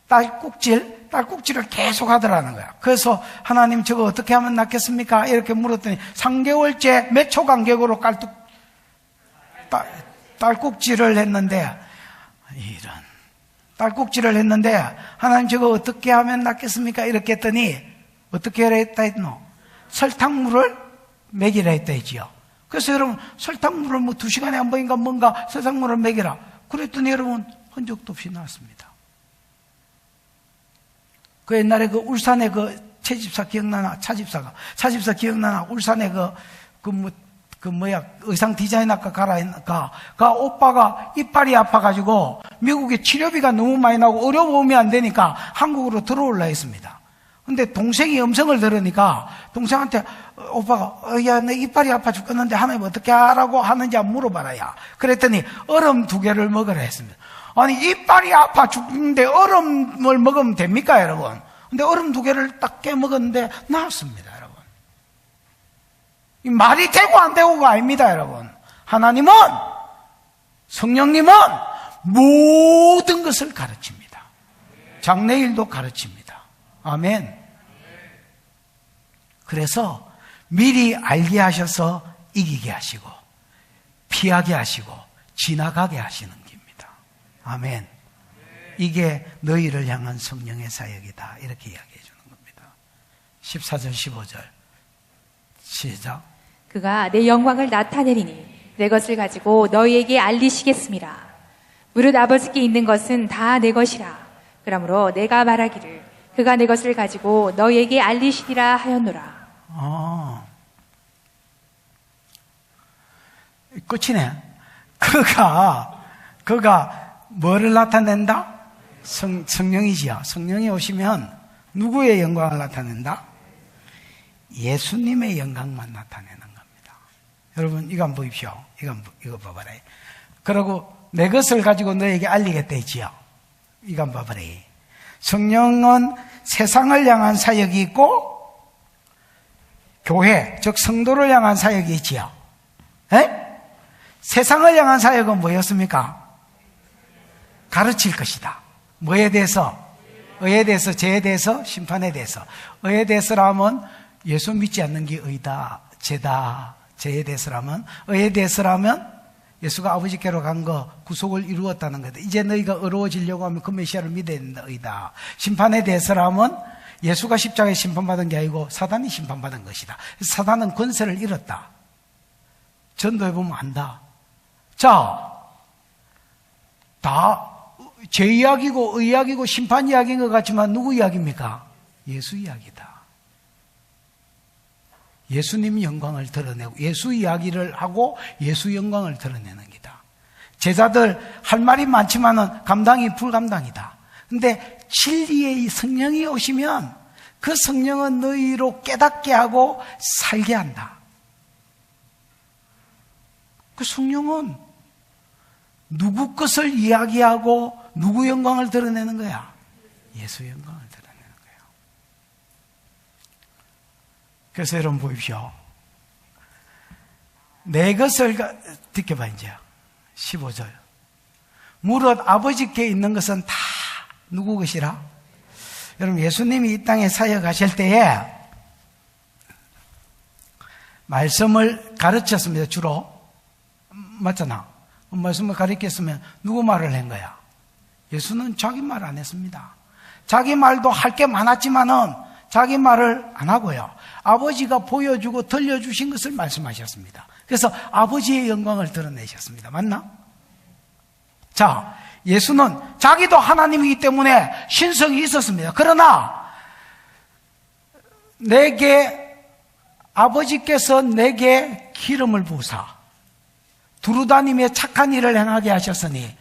딸꾹질을 계속 하더라는 거야. 그래서 하나님 저거 어떻게 하면 낫겠습니까? 이렇게 물었더니 3개월째 몇 초 간격으로 딸꾹질을 했는데, 딸꾹질을 했는데 하나님 저거 어떻게 하면 낫겠습니까? 이렇게 했더니 어떻게 해라 했다 했노? 설탕물을 먹이라 했다 했지요. 그래서 여러분, 설탕물을 뭐 2시간에 한 번인가 뭔가 설탕물을 먹이라 그랬더니 여러분 흔적도 없이 나왔습니다. 그 옛날에 그 울산에 그 차집사 기억나나? 차집사 기억나나? 울산에 의상 디자인학과 그 오빠가 이빨이 아파가지고 미국에 치료비가 너무 많이 나고 어려우면 안 되니까 한국으로 들어올라 했습니다. 근데 동생이 음성을 들으니까 동생한테 오빠가 야, 내 이빨이 아파 죽겠는데 하나님 어떻게 하라고 하는지 물어봐라 야. 그랬더니 얼음 2개를 먹으라 했습니다. 아니 이빨이 아파 죽는데 얼음을 먹으면 됩니까 여러분? 근데 얼음 2개를 딱 깨먹었는데 나았습니다. 이 말이 되고 안 되고가 아닙니다, 여러분. 하나님은, 성령님은 모든 것을 가르칩니다. 장래일도 가르칩니다. 아멘. 그래서 미리 알게 하셔서 이기게 하시고, 피하게 하시고, 지나가게 하시는 겁니다. 아멘. 이게 너희를 향한 성령의 사역이다. 이렇게 이야기해 주는 겁니다. 14절 15절 시작. 그가 내 영광을 나타내리니 내 것을 가지고 너희에게 알리시겠습니다. 무릇 아버지께 있는 것은 다 내 것이라. 그러므로 내가 말하기를 그가 내 것을 가지고 너희에게 알리시리라 하였노라. 끝이네. 그가 뭐를 나타낸다? 성령이지요. 성령이 오시면 누구의 영광을 나타낸다? 예수님의 영광만 나타내는 겁니다. 여러분 이거 한번 보십시오. 이거 봐봐라. 그리고 내 것을 가지고 너에게 알리겠다 했지요. 이거 한번 봐봐라. 성령은 세상을 향한 사역이 있고 교회, 즉 성도를 향한 사역이 있지요. 에? 세상을 향한 사역은 뭐였습니까? 가르칠 것이다. 뭐에 대해서? 의에 대해서, 죄에 대해서, 심판에 대해서. 의에 대해서라면 예수 믿지 않는 게 의다, 죄다. 죄에 대해서라면, 의에 대해서라면 예수가 아버지께로 간 거 구속을 이루었다는 거다. 이제 너희가 의로워지려고 하면 그 메시아를 믿어야 된다. 의다. 심판에 대해서라면 예수가 십자가에 심판받은 게 아니고 사단이 심판받은 것이다. 사단은 권세를 잃었다. 전도해보면 안다. 자, 다 제 이야기고 의 이야기고 심판 이야기인 것 같지만 누구 이야기입니까? 예수 이야기다. 예수님 영광을 드러내고 예수 이야기를 하고 예수 영광을 드러내는 기다. 제자들 할 말이 많지만은 감당이 불감당이다. 근데 진리의 성령이 오시면 그 성령은 너희로 깨닫게 하고 살게 한다. 그 성령은 누구 것을 이야기하고 누구 영광을 드러내는 거야? 예수 영광을 드러내는 거예요. 그래서 여러분 보십시오. 내 것을 듣겨봐 이제 15절. 무릇 아버지께 있는 것은 다 누구 것이라? 여러분 예수님이 이 땅에 사역하실 때에 말씀을 가르쳤습니다. 주로 맞잖아. 말씀을 가르쳤으면 누구 말을 한 거야? 예수는 자기 말 안 했습니다. 자기 말도 할 게 많았지만은 자기 말을 안 하고요. 아버지가 보여주고 들려주신 것을 말씀하셨습니다. 그래서 아버지의 영광을 드러내셨습니다. 맞나? 자, 예수는 자기도 하나님이기 때문에 신성이 있었습니다. 그러나 아버지께서 내게 기름을 부으사 두루다니며 착한 일을 행하게 하셨으니,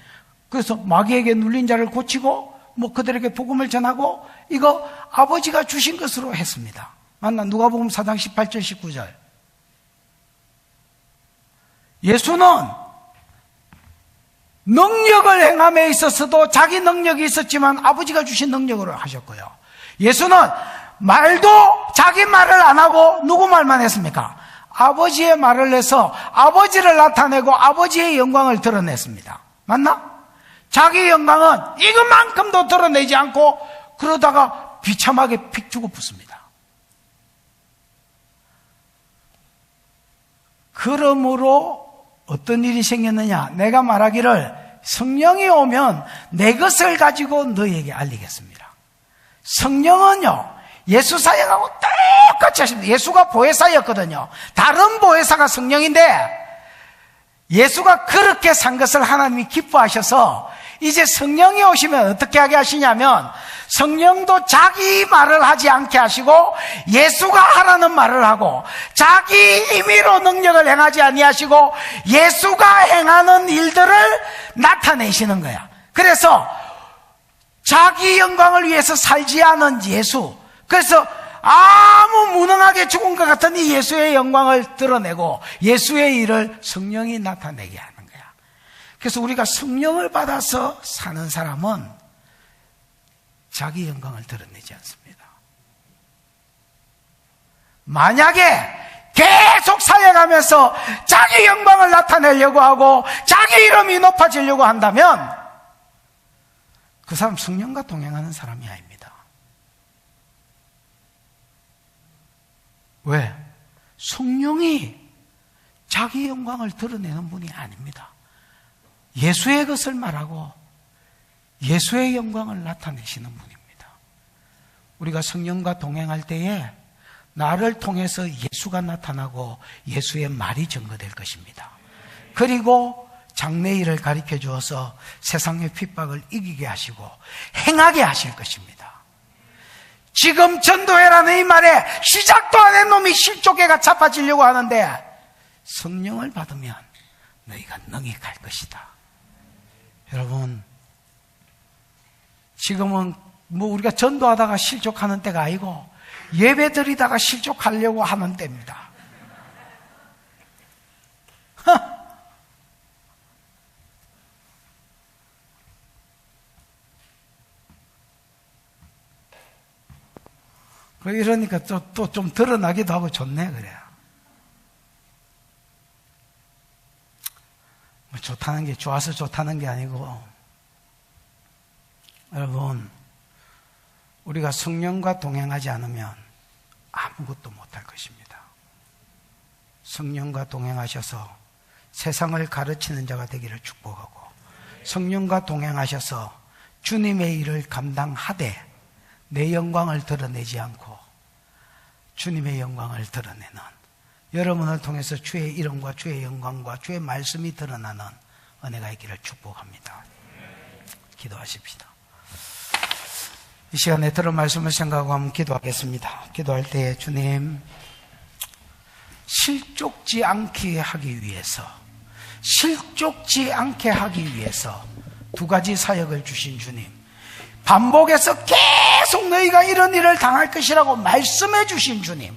그래서 마귀에게 눌린 자를 고치고 그들에게 복음을 전하고 이거 아버지가 주신 것으로 했습니다. 맞나? 누가복음 4장 18절 19절. 예수는 능력을 행함에 있어서도 자기 능력이 있었지만 아버지가 주신 능력으로 하셨고요. 예수는 말도 자기 말을 안 하고 누구 말만 했습니까? 아버지의 말을 해서 아버지를 나타내고 아버지의 영광을 드러냈습니다. 맞나? 자기 영광은 이것만큼도 드러내지 않고 그러다가 비참하게 픽 주고 붙습니다. 그러므로 어떤 일이 생겼느냐? 내가 말하기를 성령이 오면 내 것을 가지고 너희에게 알리겠습니다. 성령은요, 예수 사역하고 똑같이 하십니다. 예수가 보혜사였거든요. 다른 보혜사가 성령인데 예수가 그렇게 산 것을 하나님이 기뻐하셔서 이제 성령이 오시면 어떻게 하게 하시냐면 성령도 자기 말을 하지 않게 하시고 예수가 하라는 말을 하고 자기 임의로 능력을 행하지 아니하시고 예수가 행하는 일들을 나타내시는 거야. 그래서 자기 영광을 위해서 살지 않은 예수, 그래서 아무 무능하게 죽은 것 같은 이 예수의 영광을 드러내고 예수의 일을 성령이 나타내게 하는 거야. 그래서 우리가 성령을 받아서 사는 사람은 자기 영광을 드러내지 않습니다. 만약에 계속 사역하면서 자기 영광을 나타내려고 하고 자기 이름이 높아지려고 한다면 그 사람 성령과 동행하는 사람이 아닙니다. 왜? 성령이 자기 영광을 드러내는 분이 아닙니다. 예수의 것을 말하고 예수의 영광을 나타내시는 분입니다. 우리가 성령과 동행할 때에 나를 통해서 예수가 나타나고 예수의 말이 증거될 것입니다. 그리고 장래일을 가르쳐 주어서 세상의 핍박을 이기게 하시고 행하게 하실 것입니다. 지금 전도회라는 이 말에 시작도 안 한 놈이 실족해가 자빠지려고 하는데 성령을 받으면 너희가 능히 갈 것이다. 여러분, 지금은 뭐 우리가 전도하다가 실족하는 때가 아니고 예배 드리다가 실족하려고 하는 때입니다. 이러니까 또 좀 드러나기도 하고 좋네, 그래. 뭐 좋다는 게 좋아서 좋다는 게 아니고, 여러분, 우리가 성령과 동행하지 않으면 아무것도 못할 것입니다. 성령과 동행하셔서 세상을 가르치는 자가 되기를 축복하고, 성령과 동행하셔서 주님의 일을 감당하되 내 영광을 드러내지 않고 주님의 영광을 드러내는, 여러분을 통해서 주의 이름과 주의 영광과 주의 말씀이 드러나는 은혜가 있기를 축복합니다. 기도하십시다. 이 시간에 들은 말씀을 생각하고 한번 기도하겠습니다. 기도할 때 주님, 실족지 않게 하기 위해서 두 가지 사역을 주신 주님, 반복해서 계속 너희가 이런 일을 당할 것이라고 말씀해 주신 주님,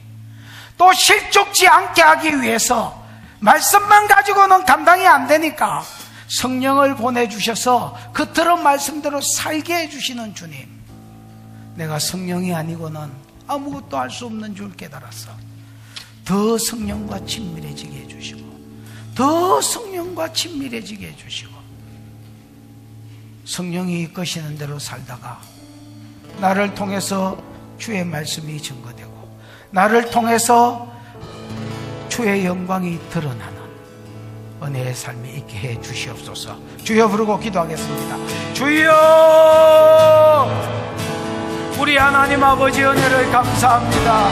또 실족지 않게 하기 위해서 말씀만 가지고는 감당이 안 되니까 성령을 보내주셔서 그 들은 말씀대로 살게 해주시는 주님, 내가 성령이 아니고는 아무것도 할 수 없는 줄 깨달았어. 더 성령과 친밀해지게 해주시고, 더 성령과 친밀해지게 해주시고, 성령이 이끄시는 대로 살다가 나를 통해서 주의 말씀이 증거되고 나를 통해서 주의 영광이 드러나는 은혜의 삶이 있게 해 주시옵소서. 주여 부르고 기도하겠습니다. 주여, 우리 하나님 아버지 은혜를 감사합니다.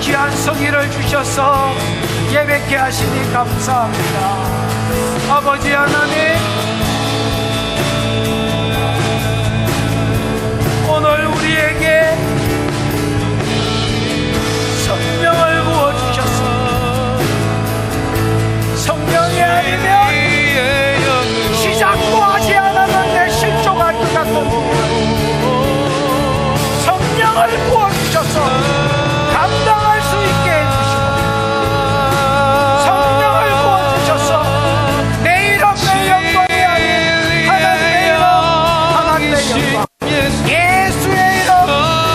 귀한 성의를 주셔서 예배케 하시니 감사합니다. 아버지 하나님, 오늘 우리에게 성령을 부어주셔서 성령이 아니면 시작도 하지 않았는데 실족할 것 같은 성령을 부어주셔서 감당할 수 있게 해주시고, 성령을 부어주셔서 내 이름 내 영광이 아닌 하나님의 이름 하나님의 영광, 예수의 이름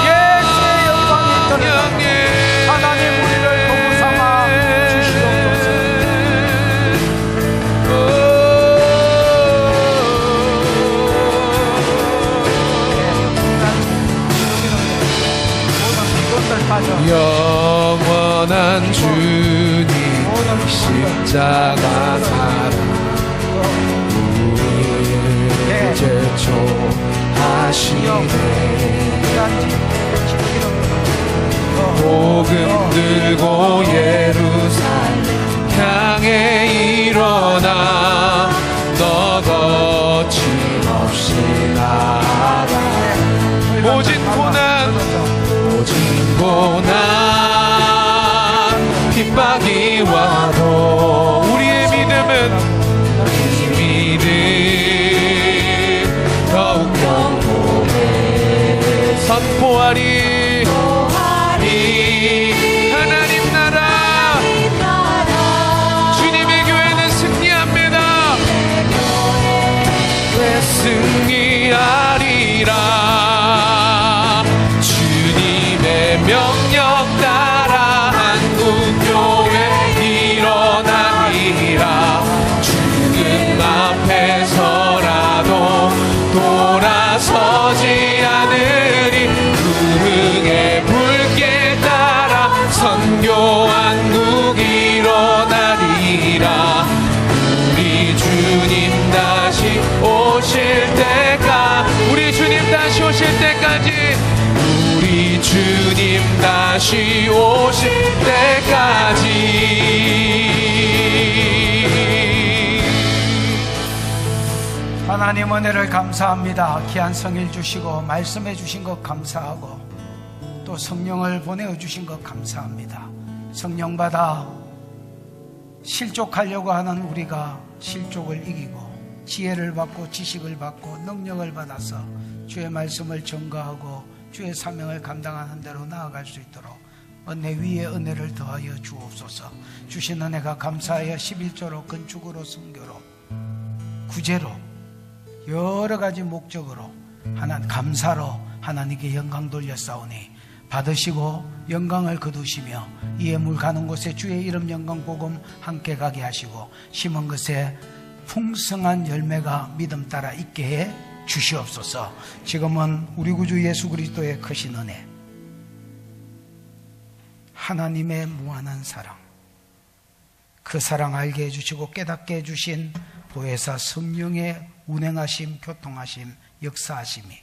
예수의 영광이 드러나게 하나님 우리를 도구 삼아 주시옵소서. 영원한 주님 십자가 사랑 우리를 제초하시네. 복음 들고 예루살렘 향해 일어나 너 거침없이 나아가. 모진 고난 핍박이 와도 우리의 믿음은 더욱 견고해 선포하리. 하나님 나라 주님의 교회는 승리합니다. 승리하리라. 주님의 명령 따라 한국교회 일어나리라. 죽음 앞에서라도 돌아서지 않으리. 구흥의 불길 따라 선교한국 일어나리라. 우리 주님 다시 다시 오실 때까지. 하나님 은혜를 감사합니다. 귀한 성일 주시고 말씀해 주신 것 감사하고 또 성령을 보내어 주신 것 감사합니다. 성령 받아 실족하려고 하는 우리가 실족을 이기고 지혜를 받고 지식을 받고 능력을 받아서 주의 말씀을 전가하고 주의 사명을 감당하는 대로 나아갈 수 있도록 은혜 위에 은혜를 더하여 주옵소서. 주신 은혜가 감사하여 11조로 건축으로 성교로 구제로 여러 가지 목적으로 감사로 하나님께 영광 돌렸사오니 받으시고 영광을 거두시며 이 예물 가는 곳에 주의 이름 영광 복음 함께 가게 하시고 심은 것에 풍성한 열매가 믿음 따라 있게 해 주시옵소서. 지금은 우리 구주 예수 그리스도의 크신 은혜, 하나님의 무한한 사랑, 그 사랑 알게 해주시고 깨닫게 해주신 보혜사 성령의 운행하심, 교통하심, 역사하심이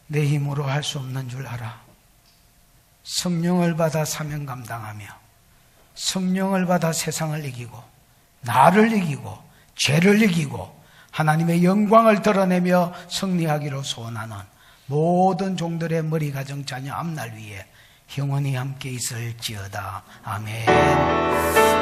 내 힘으로 할 수 없는 줄 알아. 성령을 받아 사명 감당하며 성령을 받아 세상을 이기고 나를 이기고 죄를 이기고 하나님의 영광을 드러내며 승리하기로 소원하는 모든 종들의 머리 가정 자녀 앞날 위에 영원히 함께 있을지어다. 아멘.